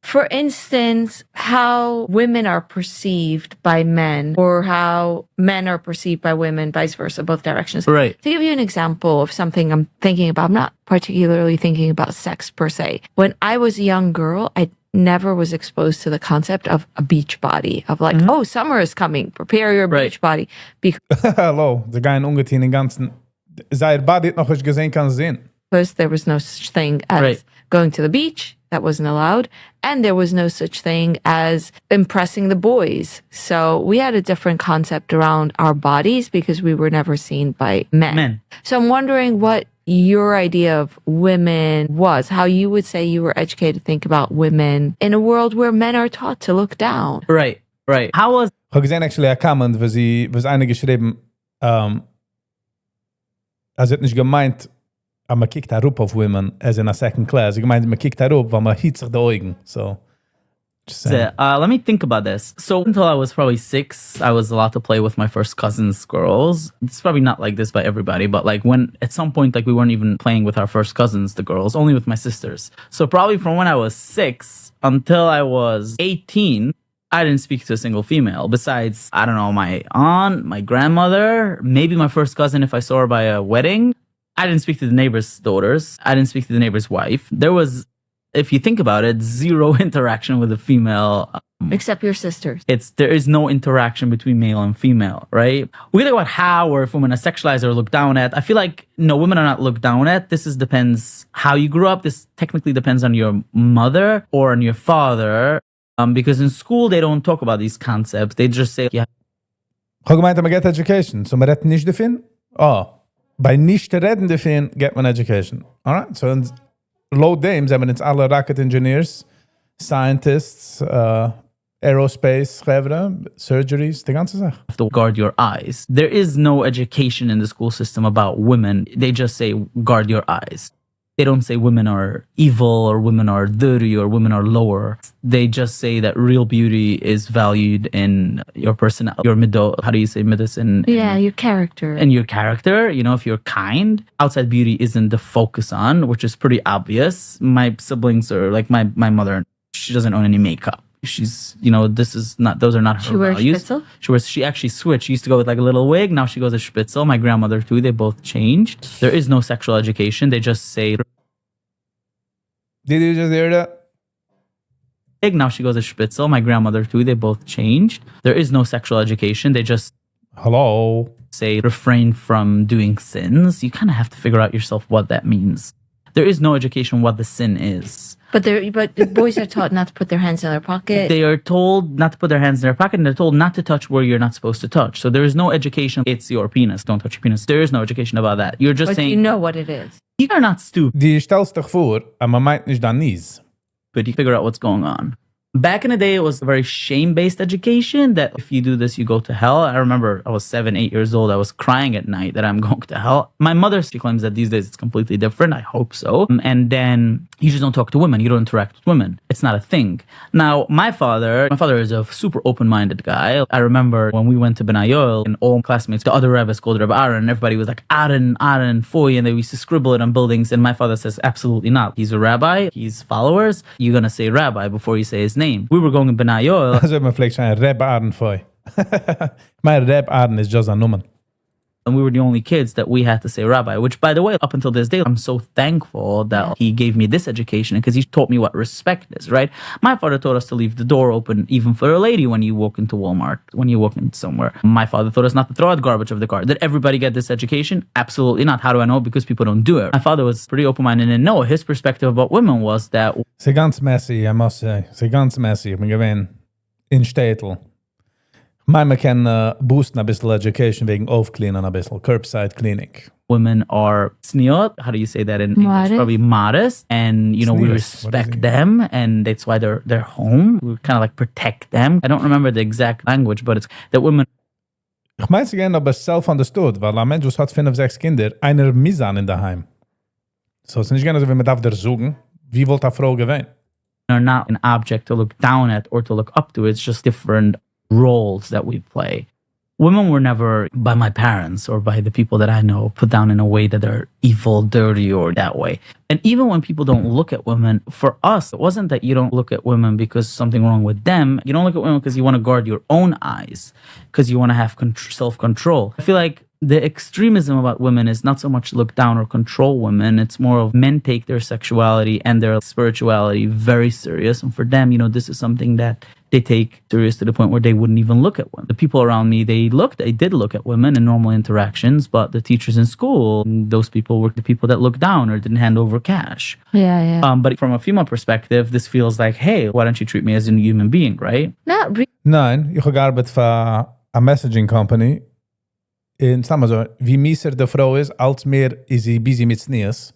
For instance, how women are perceived by men or how men are perceived by women, vice versa, both directions. Right. To give you an example of something I'm thinking about, I'm not particularly thinking about sex per se. When I was a young girl, I never was exposed to the concept of a beach body, of like, oh, summer is coming, prepare your beach body. Hallo, der gein ungetein den ganzen... Sei Body noch ich gesehen kann sehen. Because there was no such thing as going to the beach. That wasn't allowed. And there was no such thing as impressing the boys. So we had a different concept around our bodies because we were never seen by men. So I'm wondering what your idea of women was, how you would say you were educated to think about women in a world where men are taught to look down. Right. How was... Ich habe gesehen, actually, a comment, wo eine geschrieben, hat nicht gemeint, aber man kickt herup auf women as in a second class. Ich gemeint, man kickt herup, weil man hielt sich die Augen. So, just saying. Let me think about this. So until I was probably 6, I was allowed to play with my first cousin's girls. It's probably not like this by everybody, but like when at some point, like we weren't even playing with our first cousins, the girls, only with my sisters. So probably from when I was 6 until I was 18, I didn't speak to a single female besides, I don't know, my aunt, my grandmother, maybe my first cousin if I saw her by a wedding. I didn't speak to the neighbor's daughters. I didn't speak to the neighbor's wife. There was, if you think about it, zero interaction with a female. Except your sisters. There is no interaction between male and female, right? We can talk about how or if women are sexualized or looked down at. I feel like, no, women are not looked down at. Depends how you grew up. This technically depends on your mother or on your father. Because in school, they don't talk about these concepts. They just say, yeah. Ich habe gemeint, man get education. So man redet nicht davon? Bei nicht reden davon, get man education. Alright, so in low dames haben jetzt alle rocket engineers, scientists, aerospace, surgeries, die ganze Sache. Have to guard your eyes. There is no education in the school system about women. They just say, guard your eyes. They don't say women are evil or women are dirty or women are lower. They just say that real beauty is valued in your personality, your how do you say midas? Your character. And your character, if you're kind. Outside beauty isn't the focus on, which is pretty obvious. My siblings are like my mother, she doesn't own any makeup. She's, those are not her values. She actually switched. She used to go with like a little wig. Now she goes a spitzel. My grandmother too. They both changed. There is no sexual education. They just say. Did you just hear that? Now she goes a spitzel. My grandmother too. They both changed. There is no sexual education. They just. Hello. Say refrain from doing sins. You kind of have to figure out yourself what that means. There is no education what the sin is. But the boys are taught not to put their hands in their pocket. They are told not to put their hands in their pocket, and they're told not to touch where you're not supposed to touch. So there is no education. It's your penis. Don't touch your penis. There is no education about that. You're just saying. You know what it is. You are not stupid. Die stellst dich vor, aber man meint nicht dein Nies. But you figure out what's going on. Back in the day, it was a very shame-based education that if you do this, you go to hell. I remember I was 7, 8 years old. I was crying at night that I'm going to hell. My mother, she claims that these days it's completely different. I hope so. And then you just don't talk to women. You don't interact with women. It's not a thing. Now, my father is a super open-minded guy. I remember when we went to Benayoel and all classmates, the other rabbis called Rabbi Aaron, and everybody was like, Aaron, Foy, and they used to scribble it on buildings. And my father says, absolutely not. He's a rabbi. He's followers. You're going to say rabbi before you say his name. We were going in Benayoel. Also man vielleicht ein Reb Aaron Foy. My Reb Aaron is just a nomen. And we were the only kids that we had to say rabbi, which, by the way, up until this day, I'm so thankful that he gave me this education because he taught me what respect is, right? My father taught us to leave the door open even for a lady when you walk into Walmart, when you walk into somewhere. My father taught us not to throw out garbage of the car. Did everybody get this education? Absolutely not. How do I know? Because people don't do it. My father was pretty open-minded and no, his perspective about women was that... C'est ganz messy, I must say. C'est ganz messy. Ich bin gewesen in Städtel. Man kann boosten ein bisschen education wegen aufcleanen ein bisschen, curbside cleaning. Women are sniot, how do you say that in English? Probably modest, and we respect them, and that's why they're home. We kind of like protect them. I don't remember the exact language, but it's that women... Ich meine, sie gehen aber self-understood, weil ein Mensch, was hat 5, 6 Kinder, einer Misan in daheim. So es ist nicht gerne so, wie man darf der suchen, wie wollt eine Frau gewähnen? Are not an object to look down at or to look up to. It's just different roles that we play. women were never, by my parents or by the people that I know, put down in a way that they're evil, dirty, or that way. And even when people don't look at women, for us, it wasn't that you don't look at women because something wrong with them. You don't look at women because you want to guard your own eyes, because you want to have self-control. I feel like the extremism about women is not so much look down or control women. It's more of men take their sexuality and their spirituality very serious. And for them, this is something that they take serious to the point where they wouldn't even look at women. The people around me, they did look at women in normal interactions, but the teachers in school, those people were the people that looked down or didn't hand over cash. Yeah. But from a female perspective, this feels like, hey, why don't you treat me as a human being, right? Not really. Nein, ich habe gearbeitet für a messaging company. In sagen so, wie mieser de Frau ist, als mehr ist sie busy mit Sneers,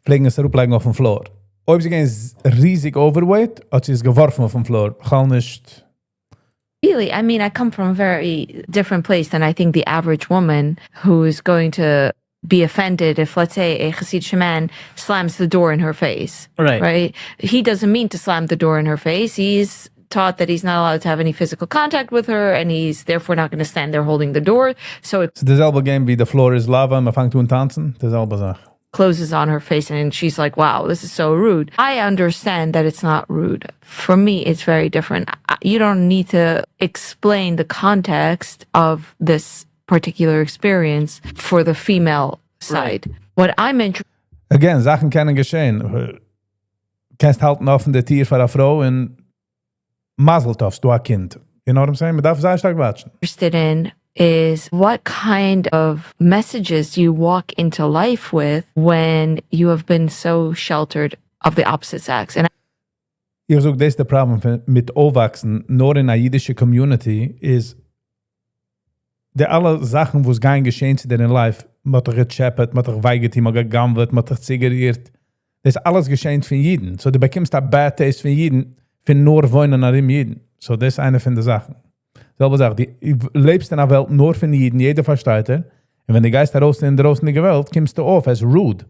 pflegen es ruplegen auf dem Floor. Ob sie gehen riesig overweight, hat sie es geworfen auf dem Floor. Gar nicht. Really, I mean, I come from a very different place than I think the average woman who is going to be offended if, let's say, a Hasidic man slams the door in her face. Right? He doesn't mean to slam the door in her face. He's taught that he's not allowed to have any physical contact with her, and he's therefore not going to stand there holding the door. So it Dezelfde game wie The Floor is Lava, man fangt toen tanzen. Dezelfde Sache. closes on her face, and she's like, wow, this is so rude. I understand that it's not rude. For me, it's very different. You don't need to explain the context of this particular experience for the female side. Right. What I'm interested Again, Sachen können geschehen. Kannst halten offen der Tier für eine Frau und Mazeltovs, du a Kind. You know what I'm saying? Man darf sehr stark watchen. in is what kind of messages do you walk into life with when you have been so sheltered of the opposite sex? And Ich sage, das ist das Problem mit Aufwachsen, nur in einer jüdischen Community, ist, die alle Sachen, wo es gar nicht geschehen sind in life, man hat gechappet, man hat weigert, man hat gegambelt, man hat ziggeriert, das ist alles geschehen von Jeden. So, du bekommst ein Bad Taste von Jeden, von nur wohnen nach dem Jeden. So, das ist eine von den Sachen. Selber sagt, du lebst in einer Welt nur von Jeden, jeder versteht er. Und wenn die Geist raus in der Welt, kommst du auf als rude.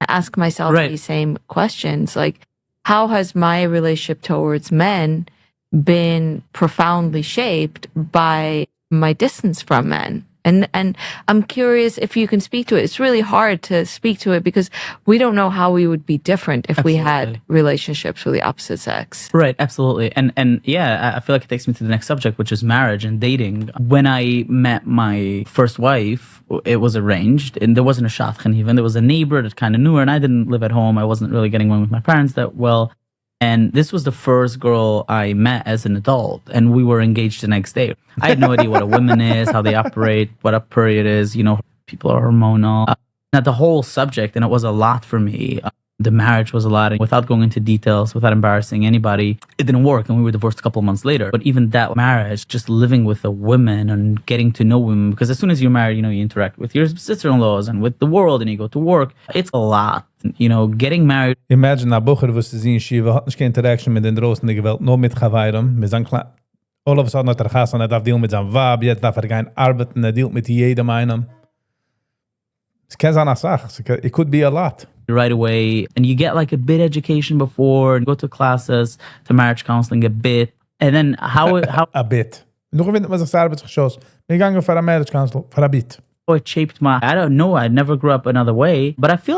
I ask myself these same questions, like, how has my relationship towards men been profoundly shaped by my distance from men? And I'm curious if you can speak to it. It's really hard to speak to it because we don't know how we would be different if we had relationships with the opposite sex. Right, absolutely. And yeah, I feel like it takes me to the next subject, which is marriage and dating. When I met my first wife, it was arranged, and there wasn't a shadchan even. There was a neighbor that kind of knew her, and I didn't live at home. I wasn't really getting along with my parents that well. And this was the first girl I met as an adult, and we were engaged the next day. I had no idea what a woman is, how they operate, what a period is, people are hormonal. Not the whole subject, and it was a lot for me. The marriage was a lot, and without going into details, without embarrassing anybody, it didn't work, and we were divorced a couple of months later. But even that marriage, just living with a woman and getting to know women, because as soon as you're married, you interact with your sister-in-laws and with the world, and you go to work. It's a lot. Getting married. Imagine a Bucher, wo sie sehen, Shia, hat nicht keine Interaction mit den Drosten in der Welt, nur mit Chawairam. Wir sagen, all of a sudden hat Chassan, darf deal mit seinem Wab, jetzt darf gehen arbeiten, dealt mit jedem einem. Es kann sein, it could be a lot. Right away, and you get like a bit education before, and go to classes, to marriage counseling a bit, and then how a bit. Nog een man sich Arbeitsgeschoss. Wir gingen für a marriage counselor, für a bit. It shaped I don't know, I never grew up another way, but I feel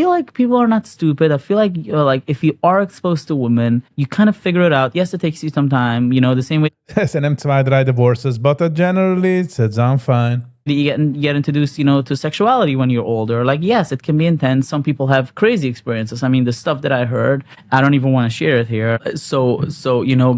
like people are not stupid. I feel like if you are exposed to women, you kind of figure it out. Yes, it takes you some time, the same way. Es sind 2-3 divorces, but generally it's fine. You get introduced, to sexuality when you're older. Like, yes, it can be intense. Some people have crazy experiences. I mean, the stuff that I heard, I don't even want to share it here. So,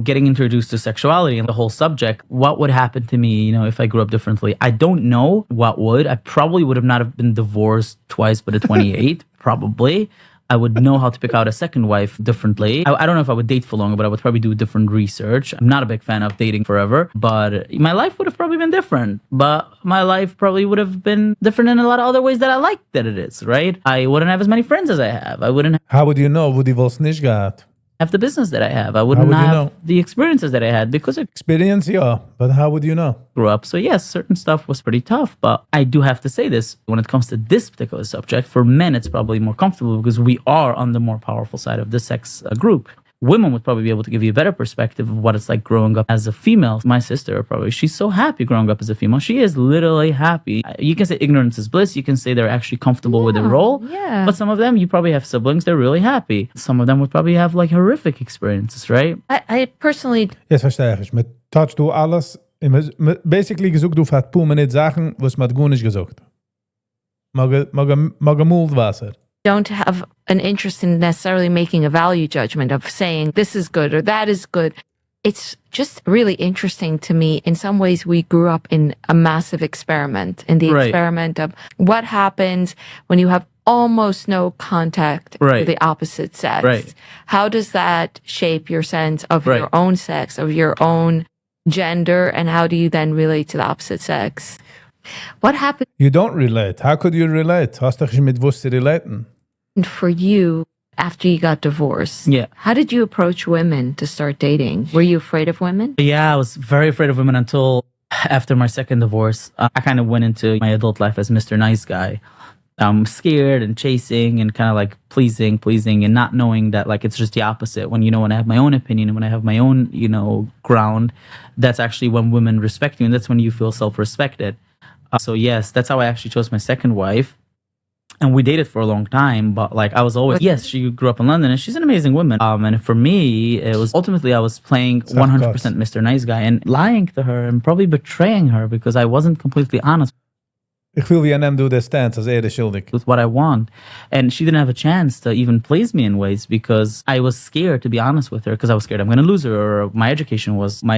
getting introduced to sexuality and the whole subject, what would happen to me, if I grew up differently? I don't know what would. I probably would have not have been divorced twice, but at 28, probably. I would know how to pick out a second wife differently. I don't know if I would date for longer, but I would probably do different research. I'm not a big fan of dating forever, but my life would have probably been different. But my life probably would have been different in a lot of other ways that I like that it is, right? I wouldn't have as many friends as I have. I wouldn't How would you know? Would you nicht gehabt? Have the business that I have. I wouldn't have the experiences that I had because experience, yeah, but how would you know? Grew up. So yes, certain stuff was pretty tough, but I do have to say this, when it comes to this particular subject, for men, it's probably more comfortable because we are on the more powerful side of the sex group. women would probably be able to give you a better perspective of what it's like growing up as a female. My sister, probably, she's so happy growing up as a female. She is literally happy. You can say ignorance is bliss. You can say they're actually comfortable with their role. Yeah. But some of them, you probably have siblings, they're really happy. Some of them would probably have like horrific experiences, right? I personally Jetzt verstehe ich. Mit touch du alles. Basically gesucht du hat paar Minuten Sachen, was man gut nicht gesucht. Magemult Wasser. don't have an interest in necessarily making a value judgment of saying this is good or that is good. It's just really interesting to me. In some ways, we grew up in a massive experiment, in the experiment of what happens when you have almost no contact with the opposite sex. Right. How does that shape your sense of your own sex, of your own gender, and how do you then relate to the opposite sex? What happened You don't relate. How could you relate? Hast du dich mit was zu relaten? for you after you got divorced? Yeah. How did you approach women to start dating? Were you afraid of women? Yeah, I was very afraid of women until after my second divorce. I kind of went into my adult life as Mr. Nice Guy. Scared and chasing and kind of like pleasing and not knowing that like it's just the opposite. When, when I have my own opinion and when I have my own, ground, that's actually when women respect you, and that's when you feel self-respected. So yes, that's how I actually chose my second wife. And we dated for a long time, but like I was always, yes, she grew up in London and she's an amazing woman. And for me, it was ultimately I was playing 100% Mr. Nice Guy and lying to her and probably betraying her because I wasn't completely honest Ich will wie NM do the stance als de schuldig. with what I want. And she didn't have a chance to even please me in ways because I was scared, to be honest with her, because I was scared I'm going to lose her, or my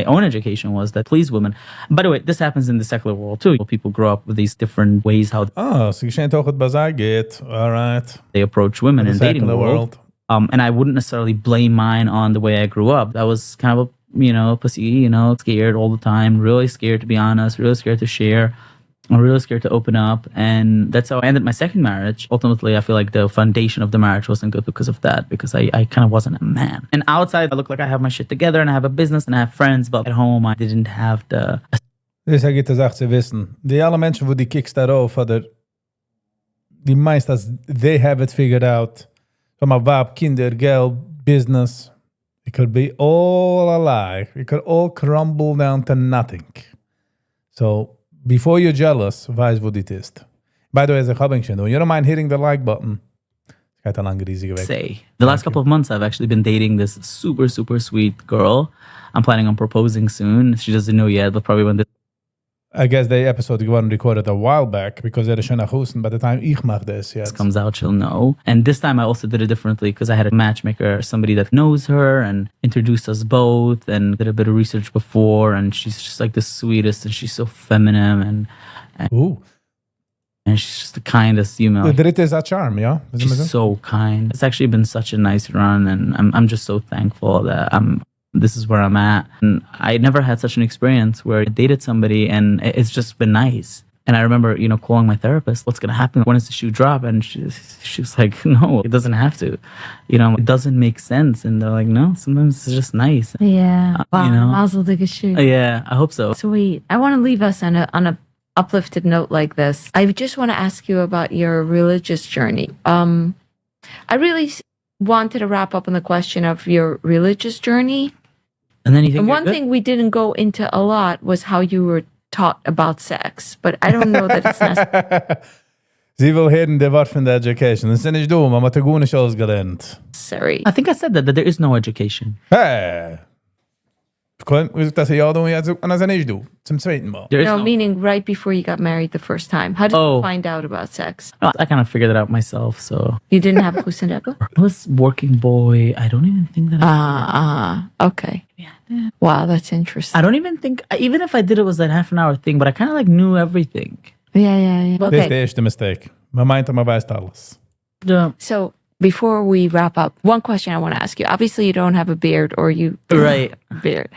own education was that please women. By the way, this happens in the secular world too. People grow up with these different ways how So geschehen toch het bazaar geht. All right. they approach women in The dating secular world. And I wouldn't necessarily blame mine on the way I grew up. I was kind of a, pussy, scared all the time, really scared to be honest, really scared to share. I'm really scared to open up, and that's how I ended my second marriage. Ultimately, I feel like the foundation of the marriage wasn't good because of that, because I kind of wasn't a man. And outside, I look like I have my shit together, and I have a business, and I have friends, but at home, I didn't have the... Dus hij gaat echt te wissen. Die alle mensen voor die kicks daarover hadden, die meestal, they have it figured out. Van waap, kinder, geld, business. It could be all a lie. It could all crumble down to nothing. So, before you're jealous, weiß wo dit ist. By the way, as a Hubbington, you don't mind hitting the like button. Gaat een lange riesige weg. Say. The last couple of months, I've actually been dating this super, super sweet girl. I'm planning on proposing soon. She doesn't know yet, but probably when this I guess the episode was recorded a while back because er is schon nach Houston by the time ich mach this. Yes. comes out, she'll know. And this time I also did it differently because I had a matchmaker, somebody that knows her and introduced us both and did a bit of research before. And she's just like the sweetest and she's so feminine Ooh. and she's just the kindest, The dritte is a charm, yeah? She's so kind. It's actually been such a nice run and I'm just so thankful that this is where I'm at. And I never had such an experience where I dated somebody and it's just been nice. And I remember, calling my therapist, what's going to happen? When does the shoe drop? And she was like, no, it doesn't have to. It doesn't make sense. And they're like, no, sometimes it's just nice. Yeah. Wow. Mazel take a shoe. Yeah, I hope so. Sweet. I want to leave us on a uplifted note like this. I just want to ask you about your religious journey. I really wanted to wrap up on the question of your religious journey. And then you think one thing we didn't go into a lot was how you were taught about sex, but I don't know that it's necessary. Sie will heden der Wort von der Education. Das ist nicht dumm, aber te gut nicht alles gelernt. I think I said that there is no education. Hey! Das ja doen jetzt und das nicht du. Zum zweiten Mal. There is No, meaning right before you got married the first time. How did you find out about sex? I kind of figured it out myself, so. You didn't have Hussein Rebbe? I was working boy. I don't even think that okay. Yeah. Wow, that's interesting. I don't even think, even if I did, it was that half an hour thing, but I kind of like knew everything. Yeah. Das ist der erste Mistake. Man meint, man weiß alles. Yeah. So before we wrap up, one question I want to ask you. Obviously, you don't have a beard, or you Right. have a beard,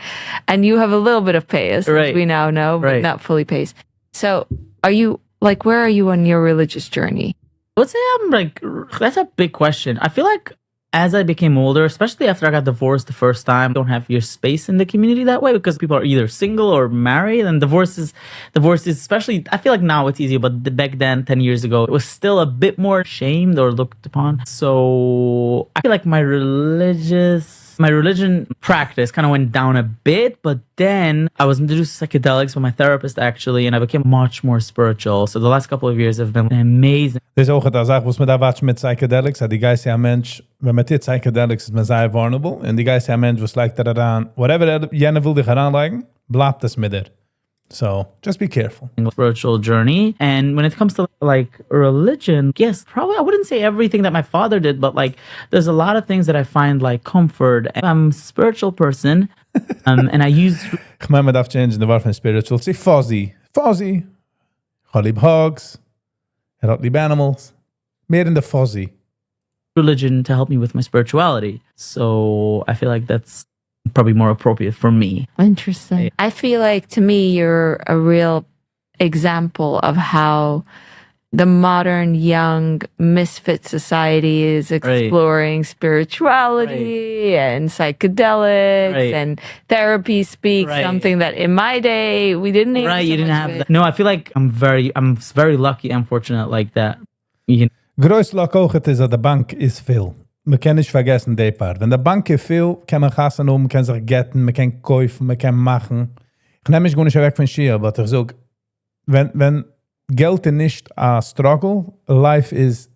and you have a little bit of payas, Right. as we now know, but Right. not fully payas. So, are you where are you on your religious journey? I would say that's a big question. I feel like as I became older, especially after I got divorced the first time, I don't have your space in the community that way because people are either single or married, and divorce is especially, I feel like now it's easier, but back then, 10 years ago, it was still a bit more shamed or looked upon. So I feel like my religious my religion practice kind of went down a bit, but then I was introduced to psychedelics by my therapist actually, and I became much more spiritual. So the last couple of years have been amazing. Das ist auch eine Sache, was man da watcht mit Psychedelics. Die Geist ja Mensch, wenn man tut Psychedelics, ist man sehr vulnerable. Und die Geist ja Mensch, was legt daran, whatever jene will dich heranlegen, bleibt das mit dir. So just be careful. Spiritual journey. And when it comes to like religion, yes, probably I wouldn't say everything that my father did, but like there's a lot of things that I find like comfort. I'm a spiritual person, and I use. Ich meine, man darf change the word von spiritual. See, fuzzy. Fuzzy. Ich lieb hugs. Ich lieb animals. Mehr in the fuzzy. Religion to help me with my spirituality. So I feel like that's probably more appropriate for me. Interesting. I feel like to me, you're a real example of how the modern young misfit society is exploring spirituality and psychedelics and therapy speak, something that in my day we didn't have. You didn't have that. No, I feel like I'm very lucky and fortunate like that. You know? Groß Lock auch ist, dass der Bank ist viel. Man kann nicht vergessen, die Part. Wenn der Bank ist viel, kann man gassen man kann sich getten, man kann kaufen, man kann machen. Ich nehme mich gar nicht weg von Shia, aber ich sage, wenn Geld ist nicht a struggle, life is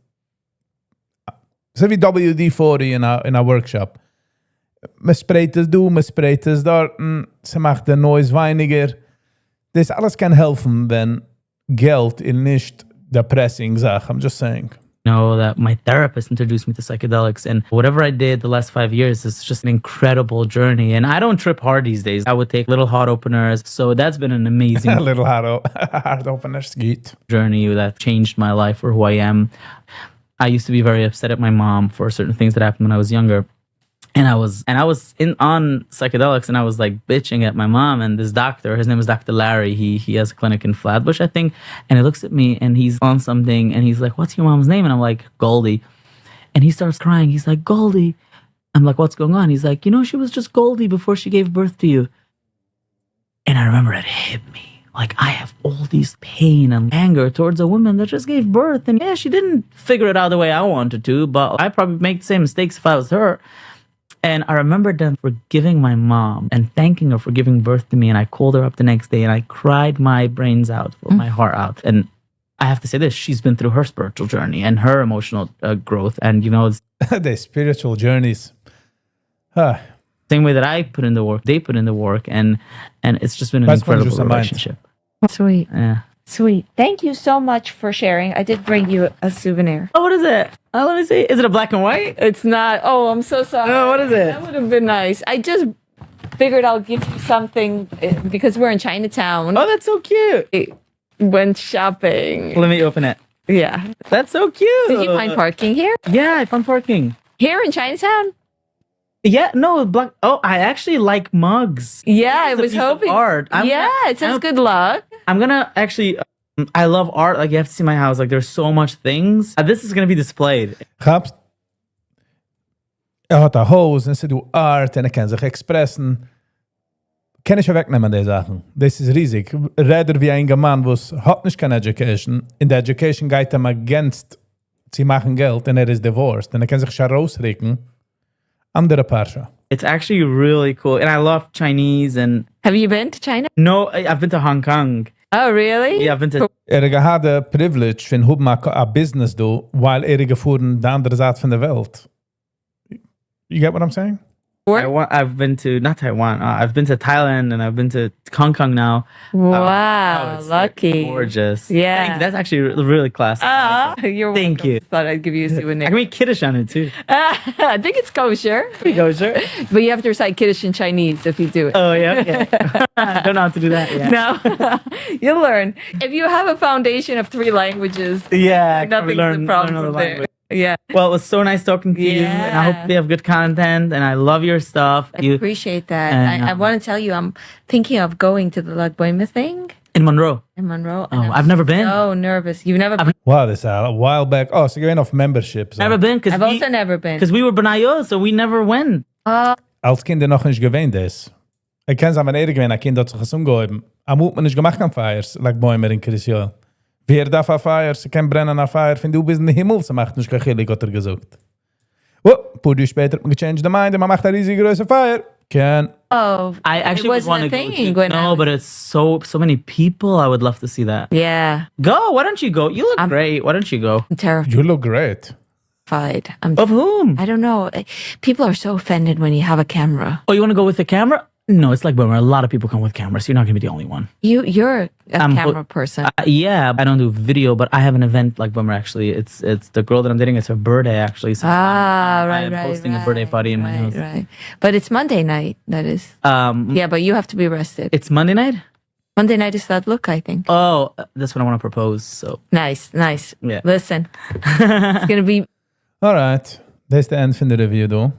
so wie WD-40 in a workshop. Man sprayt es du, man sprayt es dort, sie macht den Noise weniger. Das alles kann helfen, wenn Geld ist nicht der pressing Sache. I'm just saying. Know that my therapist introduced me to psychedelics, and whatever I did the last 5 years is just an incredible journey. And I don't trip hard these days. I would take little heart openers. So that's been an amazing little heart openers journey that changed my life for who I am. I used to be very upset at my mom for certain things that happened when I was younger. And I was on psychedelics, and I was like bitching at my mom. And this doctor, his name is Dr. Larry. He has a clinic in Flatbush, I think. And he looks at me, and he's on something, and he's like, "What's your mom's name?" And I'm like, "Goldie." And he starts crying. He's like, "Goldie." I'm like, "What's going on?" He's like, "You know, she was just Goldie before she gave birth to you." And I remember it hit me. Like, I have all these pain and anger towards a woman that just gave birth. And yeah, she didn't figure it out the way I wanted to, but I probably make the same mistakes if I was her. And I remember then forgiving my mom and thanking her for giving birth to me. And I called her up the next day and I cried my brains out, or my heart out. And I have to say this, she's been through her spiritual journey and her emotional growth. And, you know, the spiritual journeys. Same way that I put in the work, they put in the work. And it's just been an incredible relationship. Sweet. Yeah. Sweet. Thank you so much for sharing. I did bring you a souvenir. Oh, what is it? Oh, let me see. Is it a black and white? It's not. Oh, I'm so sorry. Oh, what is it? That would have been nice. I just figured I'll give you something because we're in Chinatown. Oh, that's so cute. Went shopping. Let me open it. Yeah. That's so cute. Did you find parking here? Yeah, I found parking. Here in Chinatown? Yeah, no, black. Oh, I actually like mugs. Yeah, I was hoping. Art. It says good luck. I'm gonna actually. I love art. Like, you have to see my house. Like, there's so much things. This is gonna be displayed. Grapst. Hat a Haus, und sie do Art, und kann sich expressen. Kann ich wegnehmen, die Sachen. Das ist riesig. Räder wie ein Mann, was hat nicht keine Education. In der Education geht against, sie machen Geld, und ist divorced. Und kann sich schon rausregen. Andere Parsha. It's actually really cool. And I love Chinese. And have you been to China? No, I've been to Hong Kong. Oh, really? Yeah, I've been to... Had the privilege von hoben a business do, while gefuhren the andere Seite von der Welt. You get what I'm saying? I've been to, not Taiwan, I've been to Thailand, and I've been to Hong Kong now. Wow, lucky. Gorgeous. Yeah. That's actually really classy. You're welcome. Thank you. Thought I'd give you a souvenir. I can make Kiddush on it too. I think it's kosher. Kosher. But you have to recite Kiddush in Chinese if you do it. Oh, yeah? Okay. I don't know how to do that yet. No. You'll learn. If you have a foundation of 3 languages, nothing's a problem there. Yeah. Well, it was so nice talking to you, and I hope you have good content, and I love your stuff. I appreciate that. And, I want to tell you, I'm thinking of going to the Lag Boima thing. In Monroe. Oh, I've never been. So nervous. You've never been? Wow, this is a while back. Oh, so you're enough memberships. Never been. I've also never been. Because we were Benayo, so we never went. Als Kinder noch nicht gewähnt ist. Ich kann es aber nicht gewähnt, ein Kind hat sich das umgehoben. Aber man nicht gemacht an Feiers, Lag Boima in Kiryas. Wer darf auf Feier? Sie kann brennen auf Feier. Wenn du bist in den Himmel, so macht nicht gechillig, hat gesagt. Oh, paar später hat man gechanged the mind und man macht eine riesige große Feier. Ken. Oh, I actually it would want wasn't to a go. thing when I No, was- but it's so many people. I would love to see that. yeah, Go. Why don't you go? You look great. Why don't you go? I'm terrified. You look great. Of whom? I don't know. People are so offended when you have a camera. Oh, you want to go with the camera? No, it's like when a lot of people come with cameras. You're not going to be the only one. You're a I'm camera person. Yeah, I don't do video, but I have an event like Bummer actually. It's the girl that I'm dating. It's her birthday actually. So I'm hosting a birthday party in my house. Right. But it's Monday night. That is. Yeah, but you have to be rested. It's Monday night. Monday night is that look, I think. Oh, that's when I want to propose. So Nice. Yeah. Listen, it's gonna be. Alright, das ist der End von der Review, du.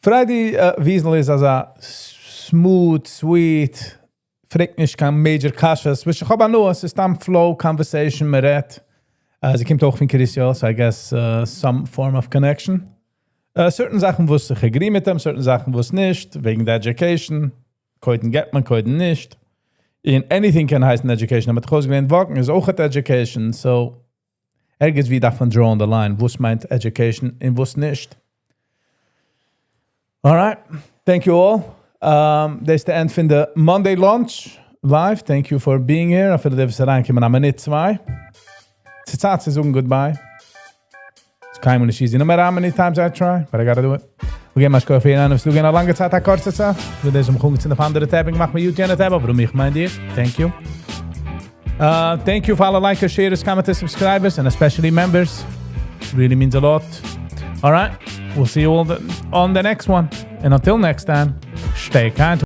Friday Wiesel ist also smooth, sweet, fragt nicht kein major Kasches. Ich habe nur, es ist am Flow, Conversation, man redet. Sie kommt auch von Kiryas, so I guess some form of connection. Certain Sachen, wo es sich agree mit dem, certain Sachen, wo es nicht, wegen der Education. Koiden get man, koiden nicht. In anything kann heißen Education, aber groß gelernt Wagen ist auch eine Education, so ergens wie davon draw on the line. Was meint Education und was nicht? Alright, thank you all. Das ist der End von der Monday Lunch live. Thank you for being here. Ich finde, dass wir reinkommen an Minute 2. Es ist Zeit zu sagen goodbye. It's kein Mensch easy. No matter how many times I try, but I gotta do it. Wir gehen mal schauen, ob du gehen eine lange Zeit, eine kurze Zeit. Für das umkommen zu einer anderen Tab. Ich mache mir YouTube eine Tab, aber ich meine dir. Thank you. Thank you for all the likers, shares, commenters, subscribers, and especially members. Really means a lot. All right, we'll see you all on the next one. And until next time, stay kind.